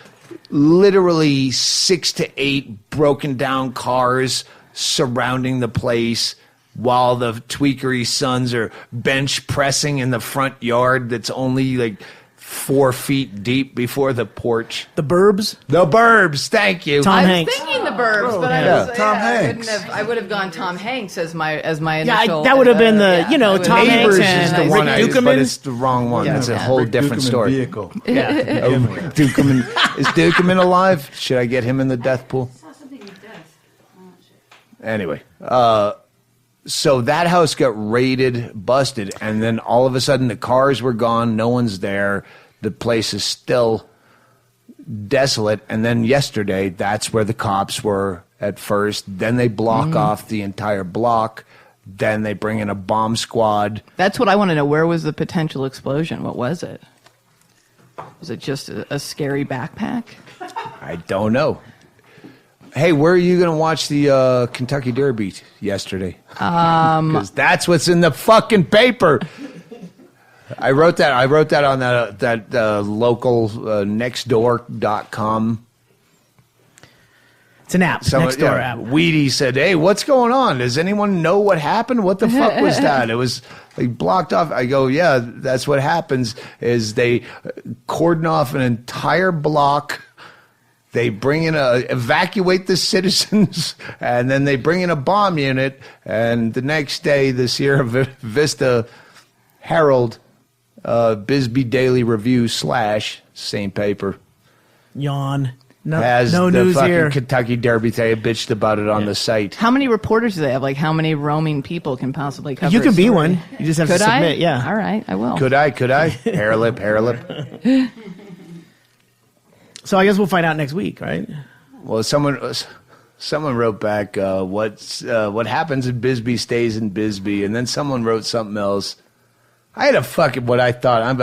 literally 6 to 8 broken down cars surrounding the place while the tweakery sons are bench pressing in the front yard that's only 4 feet deep before the porch. The Burbs? The Burbs, thank you. Tom I Hanks. was thinking the Burbs, but Tom Hanks. I would have gone Tom Hanks as my initial. That would have been Tom Neighbors Hanks is the and one, Rick Dukeman. but it's the wrong one. It's a whole Rick different Dukeman story. Vehicle. Dukeman, is Dukeman alive? Should I get him in the death pool? Saw something with death. Oh, shit. Anyway, so that house got raided, busted, and then all of a sudden the cars were gone. No one's there. The place is still desolate. And then yesterday, that's where the cops were at first. Then they block off the entire block. Then they bring in a bomb squad. That's what I want to know. Where was the potential explosion? What was it? Was it just a scary backpack? I don't know. Hey, where are you going to watch the Kentucky Derby yesterday? Because that's what's in the fucking paper. I wrote that on that local nextdoor.com. It's an app. Nextdoor app. Weedy said, "Hey, what's going on? Does anyone know what happened? What the fuck was that?" It was like blocked off. I go, "Yeah, that's what happens. Is they cordon off an entire block." They bring in evacuate the citizens, and then they bring in a bomb unit. And the next day, the Sierra Vista Herald, Bisbee Daily Review / same paper, Yawn. has no the news fucking here. Kentucky Derby. They bitched about it on the site. How many reporters do they have? Like, how many roaming people can possibly cover? You can a be story? one. You just have Could to submit. I? Yeah. All right, I will. Could I? Hair lip. So I guess we'll find out next week, right? Well, someone wrote back, what happens in Bisbee stays in Bisbee, and then someone wrote something else. I had a fucking what I thought. I've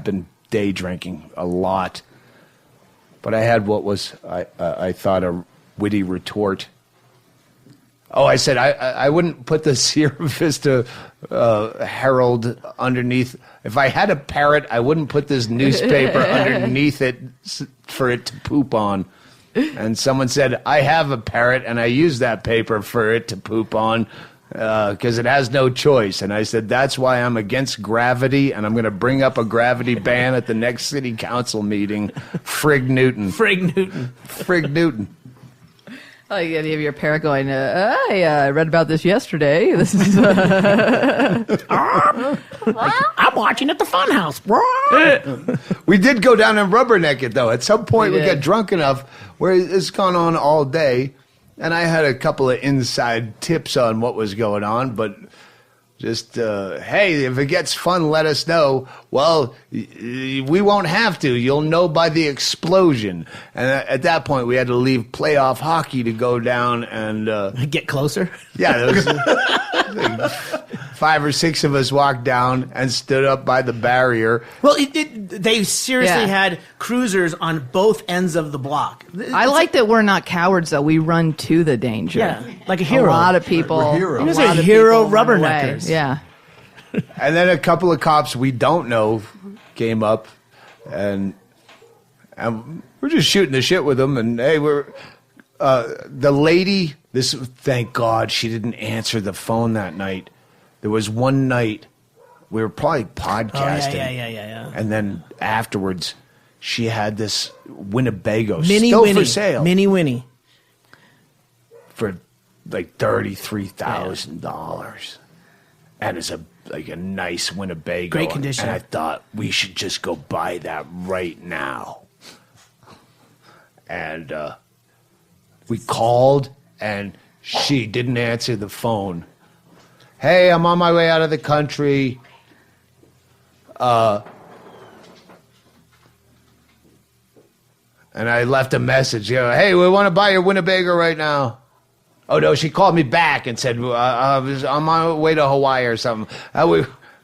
been day drinking a lot, but I had what was I thought a witty retort. Oh, I said I wouldn't put the Sierra Vista Herald underneath. If I had a parrot, I wouldn't put this newspaper underneath it for it to poop on. And someone said, I have a parrot, and I use that paper for it to poop on because it has no choice. And I said, that's why I'm against gravity, and I'm going to bring up a gravity ban at the next city council meeting. Frig Newton. Frig Newton. I like the idea of your parrot going, I read about this yesterday. This is I'm watching at the Funhouse. We did go down and rubberneck it, though. At some point, we did. got drunk enough where it's gone on all day, and I had a couple of inside tips on what was going on, but just, hey, if it gets fun, let us know. Well, we won't have to. You'll know by the explosion. And at that point, we had to leave playoff hockey to go down and... Get closer. Yeah, there was like 5 or 6 of us walked down and stood up by the barrier. Well, they seriously had cruisers on both ends of the block. I like that we're not cowards, though. We run to the danger. Yeah, like a hero. A lot of people. We're heroes. a He was lot a of hero people run away. rubberneckers. Yeah. And then a couple of cops we don't know came up, and we're just shooting the shit with them. And hey, the lady. Thank God she didn't answer the phone that night. There was one night we were probably podcasting. Yeah. And then afterwards, she had this Winnebago Mini still Winnie. for sale Mini Winnie. for like $33,000, and it's a nice Winnebago. Great condition. And I thought we should just go buy that right now. And we called, and she didn't answer the phone. Hey, I'm on my way out of the country. And I left a message. Hey, we want to buy your Winnebago right now. Oh, no, she called me back and said, I was on my way to Hawaii or something.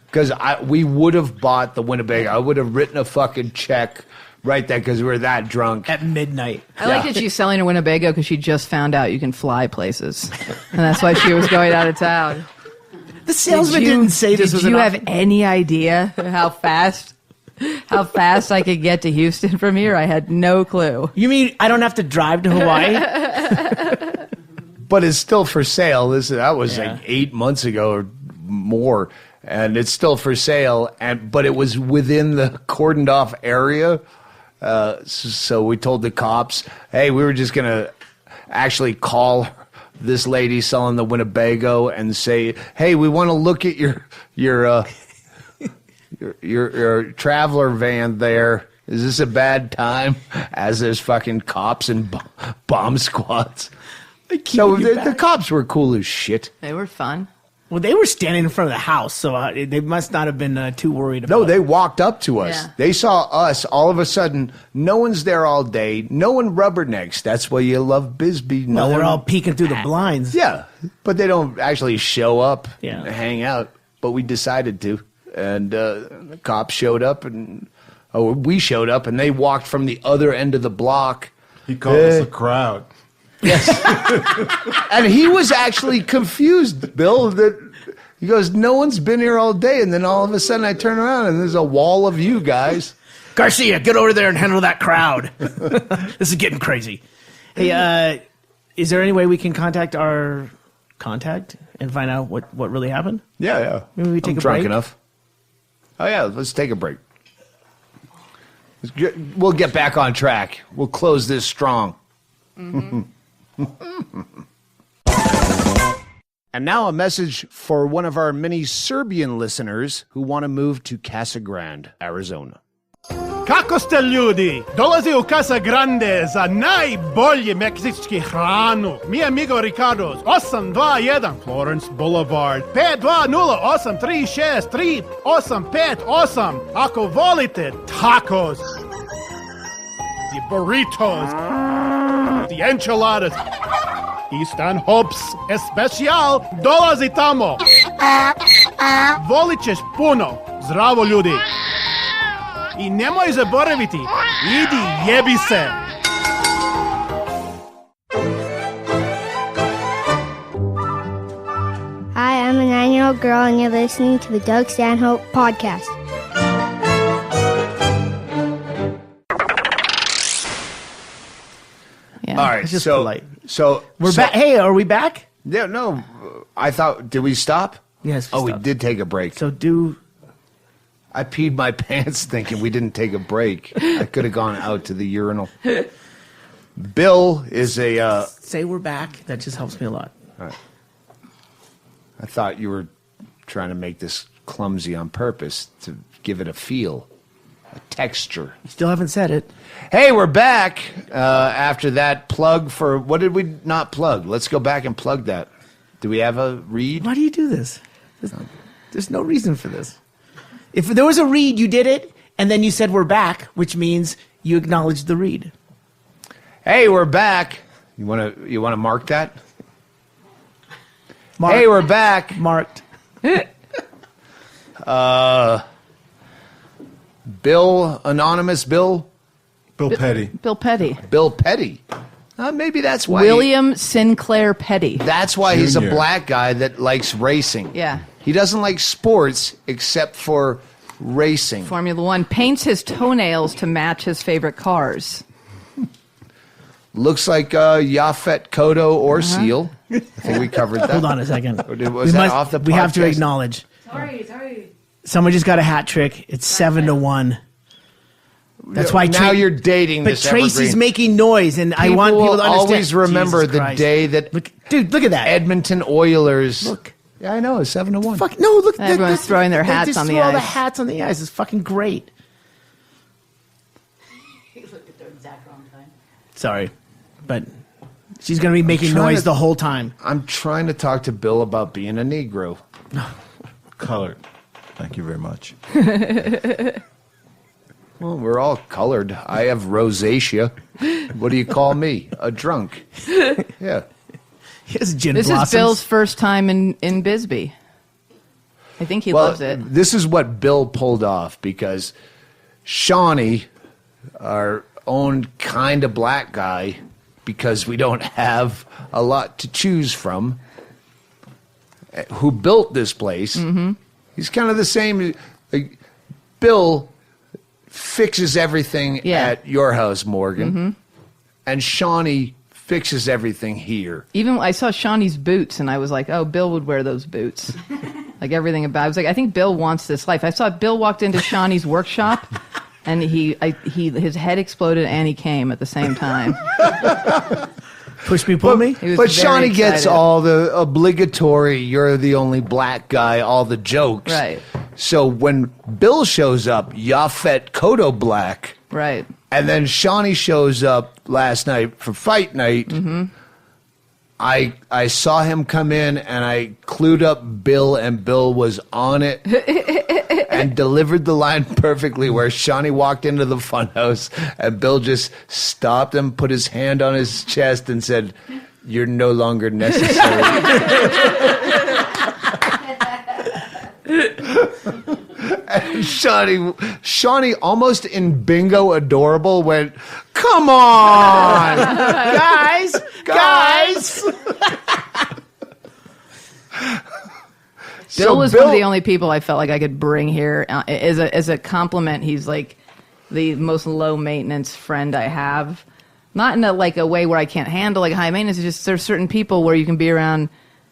Because we would have bought the Winnebago. I would have written a fucking check right there because we were that drunk. At midnight. I like that she's selling a Winnebago because she just found out you can fly places. And that's why she was going out of town. The salesman didn't say this was Did an you option. have any idea how fast I could get to Houston from here? I had no clue. You mean I don't have to drive to Hawaii? But it's still for sale. That was like 8 months ago or more. And it's still for sale. But it was within the cordoned off area. So we told the cops, hey, we were just going to actually call this lady selling the Winnebago and say, hey, we want to look at your traveler van there. Is this a bad time? As there's fucking cops and bomb squads. So the cops were cool as shit. They were fun. Well, they were standing in front of the house, so they must not have been too worried about No, it. they walked up to us. Yeah. They saw us. All of a sudden, no one's there all day. No one rubbernecks. That's why you love Bisbee. Well, they're all peeking through the blinds. Yeah, but they don't actually show up Yeah. and hang out. But we decided to. And the cops showed up, and we showed up, and they walked from the other end of the block. He called us a crowd. Yes. And he was actually confused, Bill, that he goes, no one's been here all day. And then all of a sudden I turn around and there's a wall of you guys. Garcia, get over there and handle that crowd. This is getting crazy. Hey, is there any way we can contact our contact and find out what really happened? Yeah. Maybe we take I'm a drunk break? enough. Oh, yeah, let's take a break. We'll get back on track. We'll close this strong. And now a message for one of our many Serbian listeners who want to move to Casa Grande, Arizona. Kako ste ljudi? Dolazi u Casa Grande za najbolje meksički hranu. Mi amigo Ricardo's 821 Florence Boulevard 520-836-3858. Ako volite tacos, the burritos, the enchiladas i Stanhope's especial, dolazi tamo. Volit ćeš puno. Zdravo ljudi. I nemoj zaboraviti, idi jebi se. Hi, I'm a 9-year-old girl, and you're listening to the Doug Stanhope podcast. Yeah. All right, It's just so polite. so We're back. Hey, are we back? Yeah, no, I thought, did we stop? Yes. Oh, we stopped. did take a break. So do. I peed my pants thinking we didn't take a break. I could have gone out to the urinal. Bill is a... Say we're back. That just helps me a lot. I thought you were trying to make this clumsy on purpose to give it a feel, a texture. You still haven't said it. Hey, we're back after that plug for... What did we not plug? Let's go back and plug that. Do we have a read? Why do you do this? There's no reason for this. If there was a read, you did it, and then you said we're back, which means you acknowledged the read. Hey, we're back. You want to mark that? Mark, Hey, we're back. marked. Bill, anonymous Bill. Bill Petty. Bill Petty. Bill Petty. Maybe that's why. William Sinclair Petty. That's why he's a Junior. black guy that likes racing. Yeah. He doesn't like sports except for racing. Formula One. Paints his toenails to match his favorite cars. Looks like Yaphet Kodo or Seal. I think we covered that. Hold on a second. Was that off the we have to podcast? acknowledge. Sorry. Someone just got a hat trick. It's 7-1. That's why now you're dating But this Tracy's evergreen. making noise, and I want people will to understand. always remember Jesus the Christ. day that Look, dude, look at that. Edmonton Oilers. Look. Yeah, I know. It's 7-1. Fuck no! Look, Everyone's throwing their hats just on the threw all the ice. hats on the ice. It's fucking great. You looked at the exact wrong time. Sorry, but she's gonna be making trying noise to- the whole time. I'm trying to talk to Bill about being a Negro. Colored. Thank you very much. Well, we're all colored. I have rosacea. What do you call me? A drunk. Yeah. He has gin This blossoms. is Bill's first time in Bisbee. I think he loves it. This is what Bill pulled off because Shawnee, our own kind of black guy, because we don't have a lot to choose from, who built this place. Mm-hmm. He's kind of the same. Like, Bill fixes everything at your house, Morgan, and Shawnee fixes everything here. Even I saw Shawnee's boots, and I was like, "Oh, Bill would wear those boots." Like everything about. I was like, "I think Bill wants this life." I saw Bill walked into Shawnee's workshop, and his head exploded, and he came at the same time. Push me, pull me. He was But very Shawnee gets excited. all the obligatory, you're the only black guy, all the jokes. Right. So when Bill shows up, Yaphet Kodo Black, Right. and then Shawnee shows up last night for fight night, I saw him come in and I clued up Bill, and Bill was on it and delivered the line perfectly where Shawnee walked into the funhouse and Bill just stopped him, put his hand on his chest and said, "You're no longer necessary." And Shawnee, almost in bingo adorable, went, "Come on, guys." Bill was one of the only people I felt like I could bring here as a compliment. He's like the most low maintenance friend I have. Not in a way where I can't handle like high maintenance. It's just there's certain people where you can be around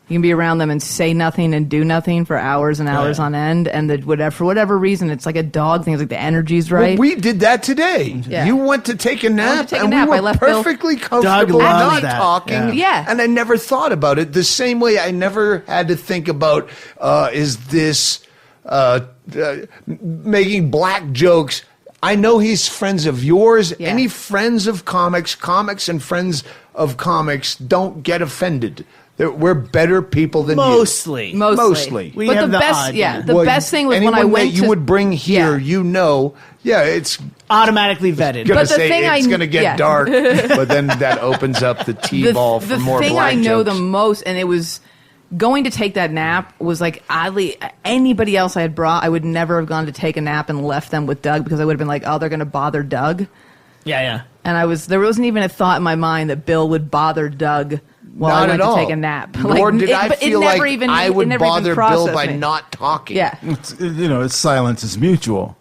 them and say nothing and do nothing for hours and hours on end, and for whatever reason, it's like a dog thing. It's like the energy's right. Well, we did that today. Yeah. You went to take a nap, I we were left perfectly comfortable Doug loves not that. talking. Yeah. And I never thought about it the same way I never had to think about, is this making black jokes. I know he's friends of yours. Yeah. Any friends of comics and friends of comics don't get offended. We're better people than Mostly. you. Mostly. We but have the the best, odd, the Well, best thing was when anyone I went that you to would bring here, Yeah. it's automatically vetted. gonna But the say thing it's I- gonna get yeah. dark, but then that opens up the T-ball for more The thing black I know jokes. the most, and it was going to take that nap, was like oddly anybody else I had brought, I would never have gone to take a nap and left them with Doug because I would have been like, oh, they're going to bother Doug. Yeah. And there wasn't even a thought in my mind that Bill would bother Doug while Not I went at all. to take a nap. Nor did I feel like I would bother Bill by me. not talking. Yeah, It's silence is mutual.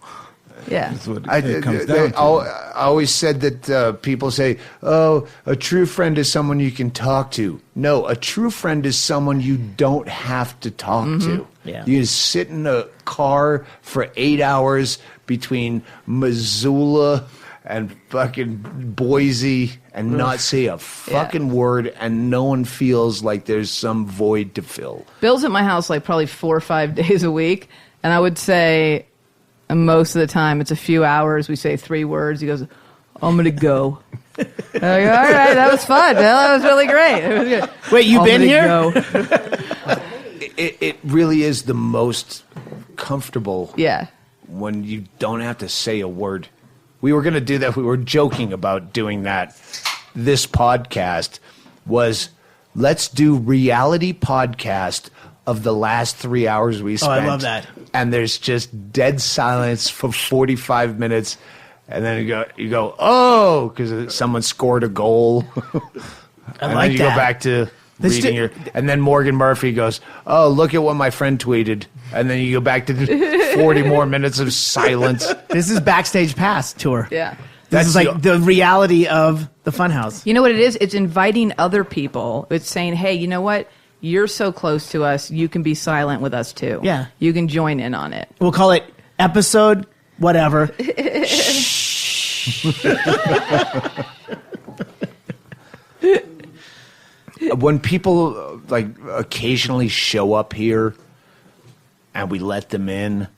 yeah. That's what I it comes down to. I always said that people say, "Oh, a true friend is someone you can talk to." No, a true friend is someone you don't have to talk to. Yeah. You just sit in a car for 8 hours between Missoula and fucking Boise and not say a fucking word, and no one feels like there's some void to fill. Bill's at my house like probably 4 or 5 days a week, and I would say most of the time it's a few hours. We say 3 words. He goes, "I'm gonna go." I go, all right, that was fun, Bill. That was really great. It was good. Wait, you've "I'm been gonna here? go." It really is the most comfortable Yeah. when you don't have to say a word. We were going to do that. We were joking about doing that. This podcast was, let's do reality podcast of the last 3 hours we spent. I love that. And there's just dead silence for 45 minutes. And then you go, oh, because someone scored a goal. And like then you that. go back to Let's reading do- your, and then Morgan Murphy goes, oh, look at what my friend tweeted. And then you go back to the 40 more minutes of silence. This is Backstage Pass tour. Yeah. This is That's like the reality of the Funhouse. You know what it is? It's inviting other people. It's saying, hey, you know what? You're so close to us. You can be silent with us too. Yeah. You can join in on it. We'll call it episode whatever. When people like occasionally show up here and we let them in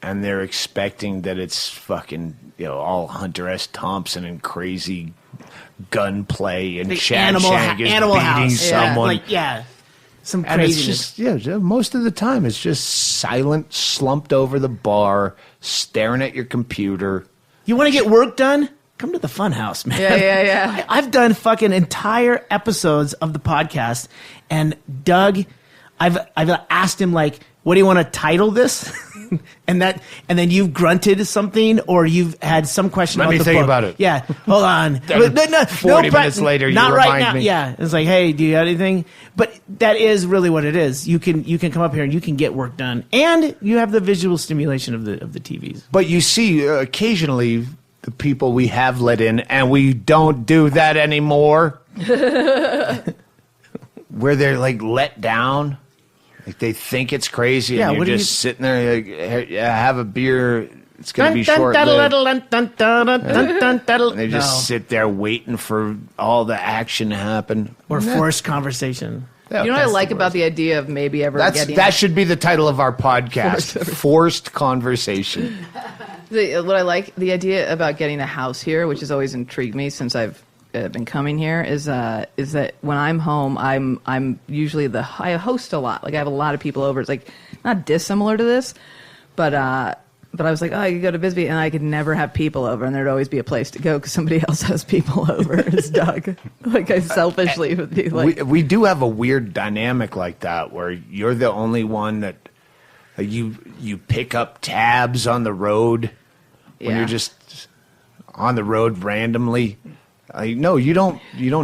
and they're expecting that it's fucking, all Hunter S. Thompson and crazy gunplay and Chad Shank is Animal beating House. someone. Some And it's craziness. just, most of the time it's just silent, slumped over the bar, staring at your computer. You want to get work done? Come to the Funhouse, man. Yeah. I've done fucking entire episodes of the podcast, and Doug, I've asked him like, "What do you want to title this?" and then you've grunted something, or you've had some question. Let about me the think book. about it. Yeah, hold on. 40 minutes later, you not right remind now. me. Yeah, it's like, hey, do you have anything? But that is really what it is. You can come up here and you can get work done, and you have the visual stimulation of the TVs. But you see, occasionally, the people we have let in, and we don't do that anymore, where they're like let down, like they think it's crazy, Yeah, and what you're do just sitting there, like, "Hey, yeah, have a beer. It's going to be short lived." And they just sit there waiting for all the action to happen. or forced conversation. Yeah, You know what I that's like the about worst. the idea of maybe ever getting That should be the title of our podcast: Forced Conversation. What I like, the idea about getting a house here, which has always intrigued me since I've been coming here, is that when I'm home, I'm usually I host a lot. Like I have a lot of people over. It's like not dissimilar to this, but I was like, oh, you could go to Bisbee, and I could never have people over, and there'd always be a place to go because somebody else has people over. It's Doug. Like I selfishly would be like, We do have a weird dynamic like that, where you're the only one that You pick up tabs on the road when you're just on the road randomly. No, you don't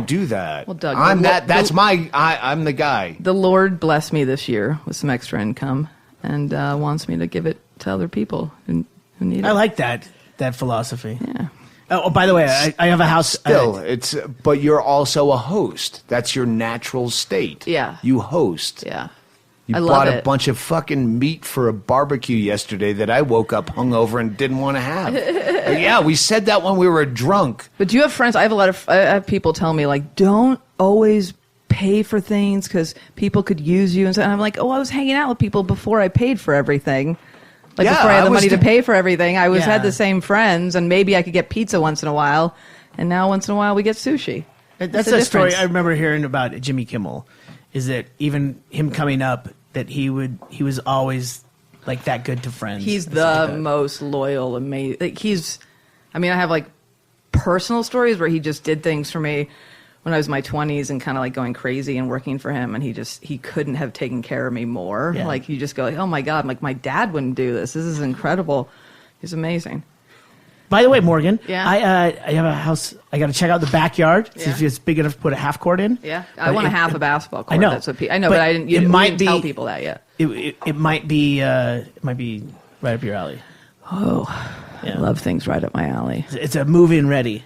do that. Well, Doug, I'm the guy. The Lord blessed me this year with some extra income and wants me to give it to other people who need it. I like that philosophy. Yeah. Oh, by the way, I have a house. Still, but you're also a host. That's your natural state. Yeah. You host. Yeah. You I bought love a it. bunch of fucking meat for a barbecue yesterday that I woke up hungover and didn't want to have. Yeah, we said that when we were drunk. But do you have friends? I have people tell me, like, don't always pay for things because people could use you. And I'm like, I was hanging out with people before I paid for everything. Like, Yeah, before I had the I was money to pay for everything, I Yeah. had the same friends, and maybe I could get pizza once in a while. And now once in a while we get sushi. That's the a story difference. I remember hearing about Jimmy Kimmel. Is that even him coming up, that he was always like that good to friends. He's and stuff the like that. most loyal, amazing. Like, I have like personal stories where he just did things for me when I was in my 20s and kind of like going crazy and working for him, and he couldn't have taken care of me more. Yeah. Like, you just go like, oh my God, like my dad wouldn't do this. This is incredible. He's amazing. By the way, Morgan, Yeah? I have a house. I got to check out the backyard. See if Yeah. it's big enough to put a half court in. Yeah, I But want it- a half a basketball court. I know. That's what I know, but I didn't. You didn't tell people that yet. It might be right up your alley. Oh, Yeah. I love things right up my alley. It's a move-in ready.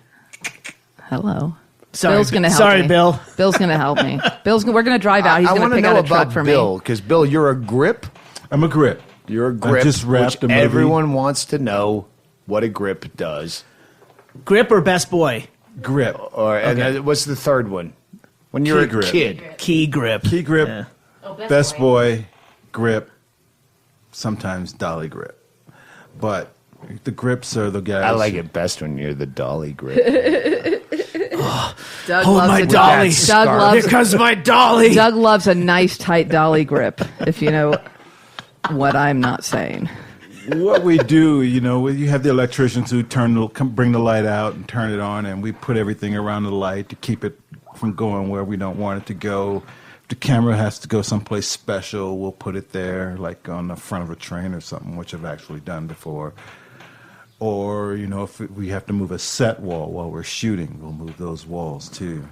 Hello. Sorry, Bill's going to help sorry, me. Bill. Bill's going to help me. We're going to drive out. He's I going want to to pick know out a truck about for Bill, me. because Bill, you're a grip. I'm a grip. You're a grip. just wrapped which a movie. everyone wants to know what a grip does. Grip or best boy? Grip. And what's the third one? When you're Key a grip. kid. Key grip. Key grip. Yeah. Best boy, grip, sometimes dolly grip. But the grips are the guys. I like it best when you're the dolly grip. Doug Hold loves my a dolly. Doug Scarf. loves, Because my dolly. Doug loves a nice, tight dolly grip, if you know what I'm not saying. What we do, you have the electricians who bring the light out and turn it on, and we put everything around the light to keep it from going where we don't want it to go. If the camera has to go someplace special, we'll put it there, like on the front of a train or something, which I've actually done before. Or, if we have to move a set wall while we're shooting, we'll move those walls too.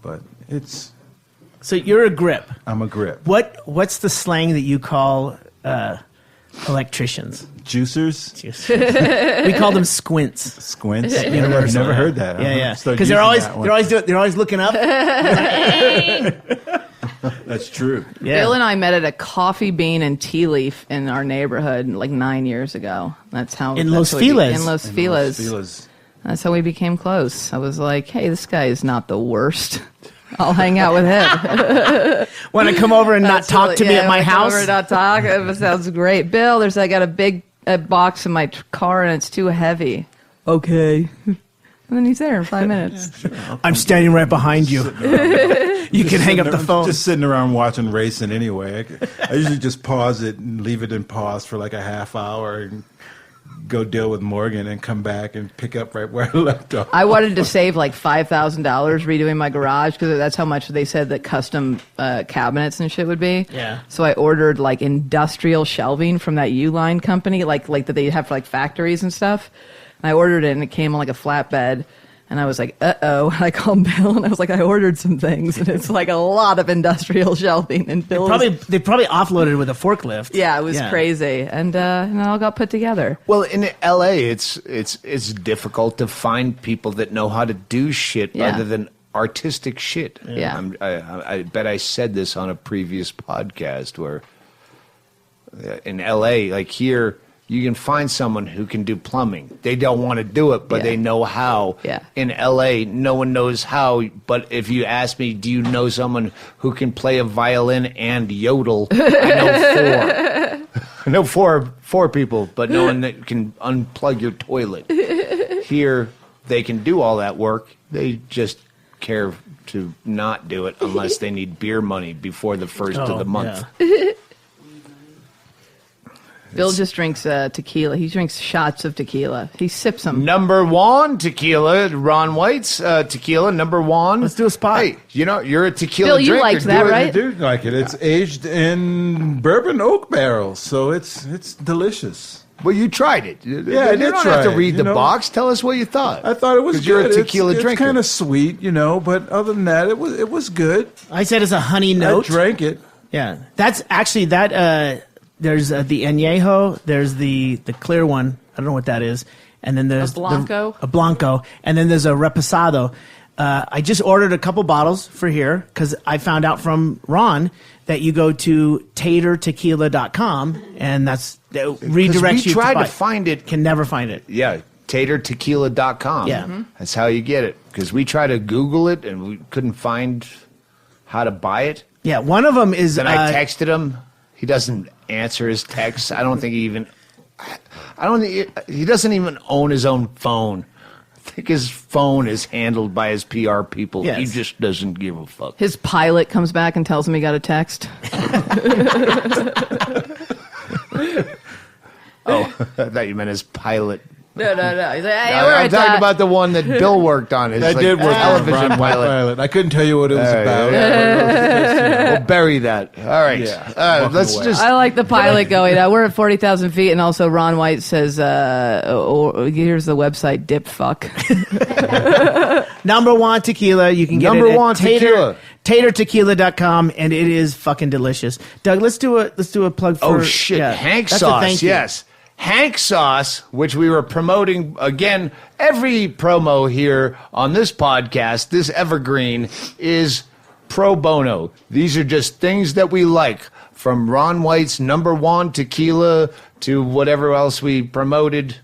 But So you're a grip. I'm a grip. What's the slang that you call electricians? Juicers? We call them squints. Squints? Universal. Never heard that. Yeah. Start Because using that one. they're always looking up. That's true. Yeah. Bill and I met at a coffee bean and tea leaf in our neighborhood like 9 years ago. That's how In that's Los how we be- Feliz. In Los Feliz. That's how we became close. I was like, hey, this guy is not the worst. I'll hang out with him. Want to come over and not talk to me at my wanna come house? over and not talk. It sounds great. Bill, I got a big box in my car and it's too heavy. Okay. And then he's there in 5 minutes. I'm standing right behind you. You can hang up the phone. Just sitting around watching racing anyway. I usually just pause it and leave it in pause for like a half hour and go deal with Morgan and come back and pick up right where I left off. I wanted to save like $5,000 redoing my garage because that's how much they said that custom cabinets and shit would be. Yeah. So I ordered like industrial shelving from that U-Line company, like that they have for like factories and stuff. And I ordered it and it came on like a flatbed. And I was like, uh-oh. And I called Bill and I was like, I ordered some things. And it's like a lot of industrial shelving. And Bill They probably offloaded with a forklift. yeah, it was crazy. And it all got put together. Well, in L.A., it's difficult to find people that know how to do shit Yeah. other than artistic shit. Yeah. I bet I said this on a previous podcast where in L.A., like here, you can find someone who can do plumbing. They don't want to do it, but Yeah. they know how. Yeah. In L.A., no one knows how. But if you ask me, do you know someone who can play a violin and yodel? I know four. I know four people, but no one that can unplug your toilet. Here, they can do all that work. They just care to not do it unless they need beer money before the first of the month. Yeah. Bill just drinks tequila. He drinks shots of tequila. He sips them. Number one tequila, Ron White's tequila. Number one. Let's do a spot. Hey, you're a tequila Bill, you drinker. liked that, right? I do like it. It's aged in bourbon oak barrels, so it's delicious. Well, you tried it. Yeah, I You did don't try have to it, read the you know. box. Tell us what you thought. I thought it was good. You're a tequila it's drinker. It's kind of sweet, but other than that, it was good. I said it's a honey I note. drank it. Yeah, that's actually that. There's the añejo. There's the clear one. I don't know what that is. And then there's A Blanco? a Blanco, and then there's a reposado. I just ordered a couple bottles for here because I found out from Ron that you go to tatertequila.com and that redirects we you. tried to buy. find it. Can never find it. Yeah, tatertequila.com. Yeah. Mhm. That's how you get it. Because we tried to Google it and we couldn't find how to buy it. Yeah, one of them is. Then I texted him. He doesn't answer his texts. I don't think he doesn't even own his own phone. I think his phone is handled by his PR people. Yes. He just doesn't give a fuck. His pilot comes back and tells him he got a text. Oh, I thought you meant his pilot. No. He's like, hey, I'm talking about the one that Bill worked on. His, I did work on television Ron pilot. pilot. I couldn't tell you what it was about. We'll bury that. All right. Yeah, Let's away. just. I like the pilot going. We're at 40,000 feet, and also Ron White says, here's the website, dipfuck. Number one tequila. You can get Number it at one tequila. tatertequila.com, and it is fucking delicious. Doug, let's do a plug for. Oh shit! yeah, Hank that's a sauce. thank you. Yes. Hank sauce, which we were promoting again, every promo here on this podcast, this evergreen, is pro bono. These are just things that we like, from Ron White's number one tequila to whatever else we promoted.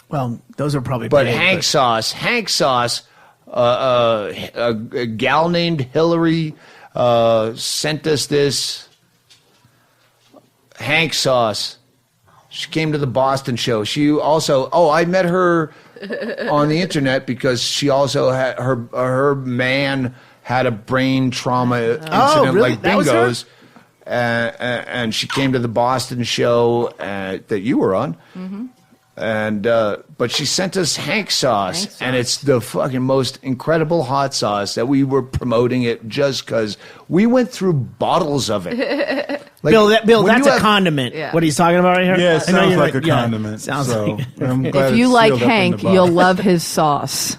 Well, those are probably. But paid, Hank sauce, a gal named Hillary sent us this Hank sauce. She came to the Boston show. She also, I met her on the internet because she also had her man had a brain trauma incident really? like That was her? Bingo's. And she came to the Boston show that you were on. Mm-hmm. And but she sent us Hank sauce, and it's the fucking most incredible hot sauce that we were promoting it just because we went through bottles of it. Like, Bill, when that's you a have- condiment. Yeah. What he's talking about right here? Yeah, it I know sounds you're like a yeah, condiment. sounds so like. I'm glad If you it's like sealed up in the Hank, bottle. you'll love his sauce.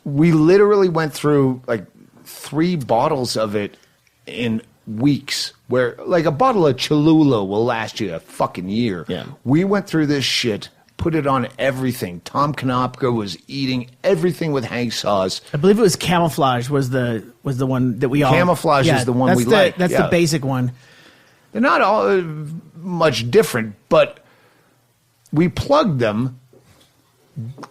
We literally went through like 3 bottles of it in weeks. Where like a bottle of Cholula will last you a fucking year. Yeah. We went through this shit. Put it on everything. Tom Konopka was eating everything with Hank sauce. I believe it was camouflage was the one that we all. Camouflage is the one that's we the, like, That's yeah. the basic one. They're not all much different, but we plugged them.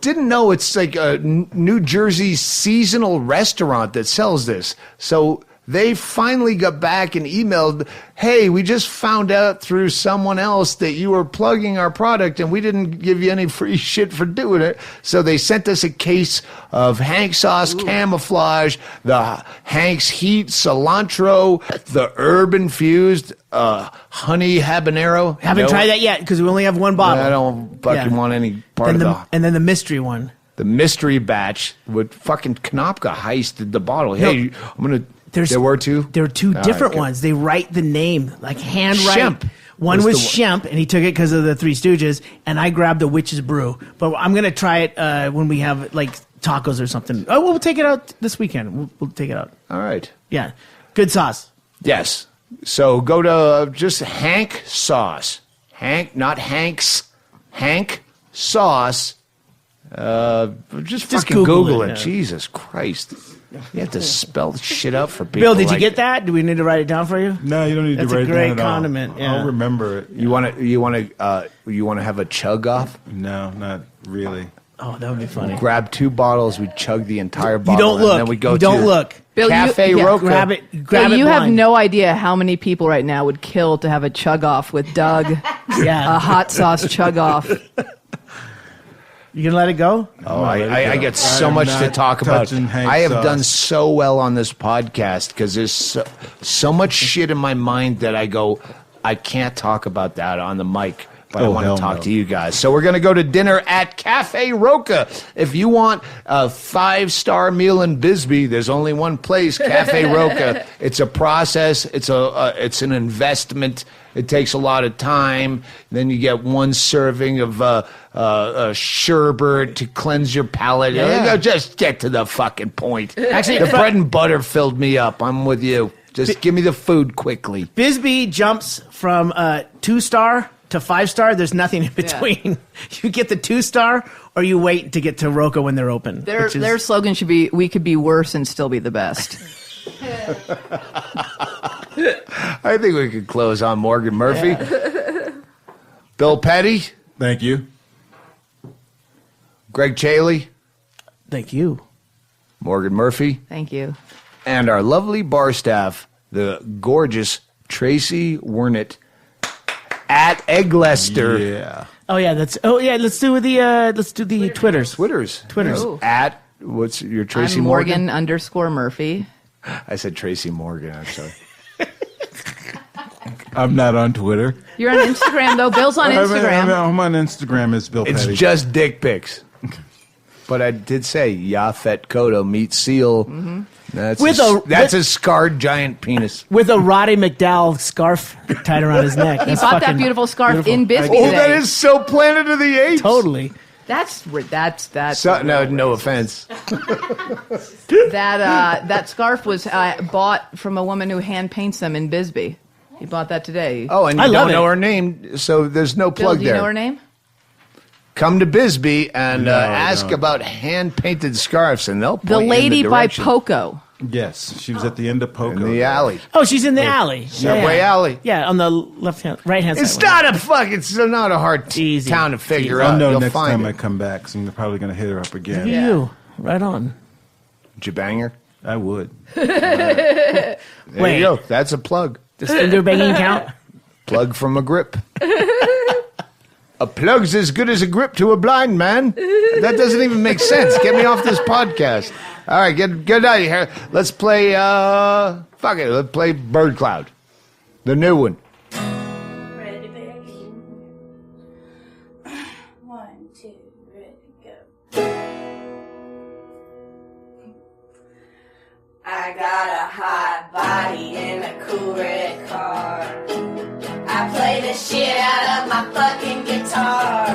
Didn't know it's like a New Jersey seasonal restaurant that sells this. So they finally got back and emailed, hey, we just found out through someone else that you were plugging our product and we didn't give you any free shit for doing it. So they sent us a case of Hank sauce camouflage, the Hank's heat cilantro, the herb infused honey habanero. Haven't tried that yet because we only have one bottle. I don't fucking want any part and of and then the mystery one. the mystery batch with fucking Konopka heisted the bottle. Hey, I'm going to... There were 2? There were 2 All different right, ones. They write the name, like handwrite. Shemp One was was the Shemp, and he took it because of the Three Stooges, and I grabbed the Witch's Brew. But I'm going to try it when we have, like, tacos or something. Oh, we'll take it out this weekend. We'll take it out. All right. Yeah. Good sauce. Yes. So go to just Hank sauce. Hank, not Hank's. Hank sauce. Just fucking Google it. yeah. Jesus Christ. You have to spell shit out for people. Bill, did you like get that? Do we need to write it down for you? No, you don't need That's to a write it great down at all. condiment, yeah. I'll remember it. You want to have a chug off? No, not really. Oh, that would be funny. Grab 2 bottles. We chug the entire You bottle. don't look. And then we go you don't to look. Bill, Cafe you- yeah, Roca. Grab it. Bill, Grab it you have blind. no idea how many people right now would kill to have a chug off with Doug, Yeah. a hot sauce chug off. You gonna let it go? Oh, let it I go. get I so am much to not talk about. touching Hank I have sauce. done so well on this podcast because there's so much shit in my mind that I go, I can't talk about that on the mic. But I Oh, want hell to talk no. to you guys. So we're going to go to dinner at Cafe Roca. If you want a 5-star meal in Bisbee, there's only one place, Cafe Roca. It's a process. It's an investment. It takes a lot of time. Then you get one serving of sherbet to cleanse your palate. Yeah. Just get to the fucking point. Actually, the bread and butter filled me up. I'm with you. Just give me the food quickly. Bisbee jumps from 2-star to 5-star. There's nothing in between. You get the 2-star, or you wait to get to Roca when they're open. Their slogan should be, "We could be worse and still be the best." I think we could close on Morgan Murphy. Bill Petty, Thank you. Ggreg Chaille, Thank you. Morgan Murphy, Thank you. and our lovely bar staff, the gorgeous Tracy Wernett at Egg Lester. Yeah. Oh yeah, let's do the Twitters. Twitters. Ooh. At, what's your Tracy I'm Morgan? Morgan_Murphy. I said Tracy Morgan, I'm sorry. I'm not on Twitter. You're on Instagram though. Bill's on Instagram. I'm on Instagram as Bill It's Petty. just dick pics. But I did say Yafet Koto meets Seal. Mm-hmm. That's a scarred giant penis. With a Roddy McDowell scarf tied around his neck. He bought that beautiful scarf in Bisbee Oh, today. that is so Planet of the Apes. Totally. That's So, no offense. that scarf was bought from a woman who hand paints them in Bisbee. He bought that today. Oh, and I you love don't know it. her name, so there's no Bill, plug do you there. know her name? Come to Bisbee and No, I ask don't. about hand-painted scarves, and they'll point The you in lady the by direction. Poco. Yes, she was at the end of Poco. In the alley. Oh, she's in the alley. Subway alley. Yeah, on the right hand side. It's not a hard Easy. town to figure I'll out. know You'll next find time I it. come back, so I'm probably going to hit her up again. Yeah. You. Right on. Jabanger. I would. There Wait. you go. That's a plug. Does finger banging count? Plug from a grip. A plug's as good as a grip to a blind man. That doesn't even make sense. Get me off this podcast. All right, get out of here. Let's play, let's play Bird Cloud. The new one. Ready, baby. 1, 2, ready, go. I got a hot body in a cool red car. I play the shit out of my fucking guitar.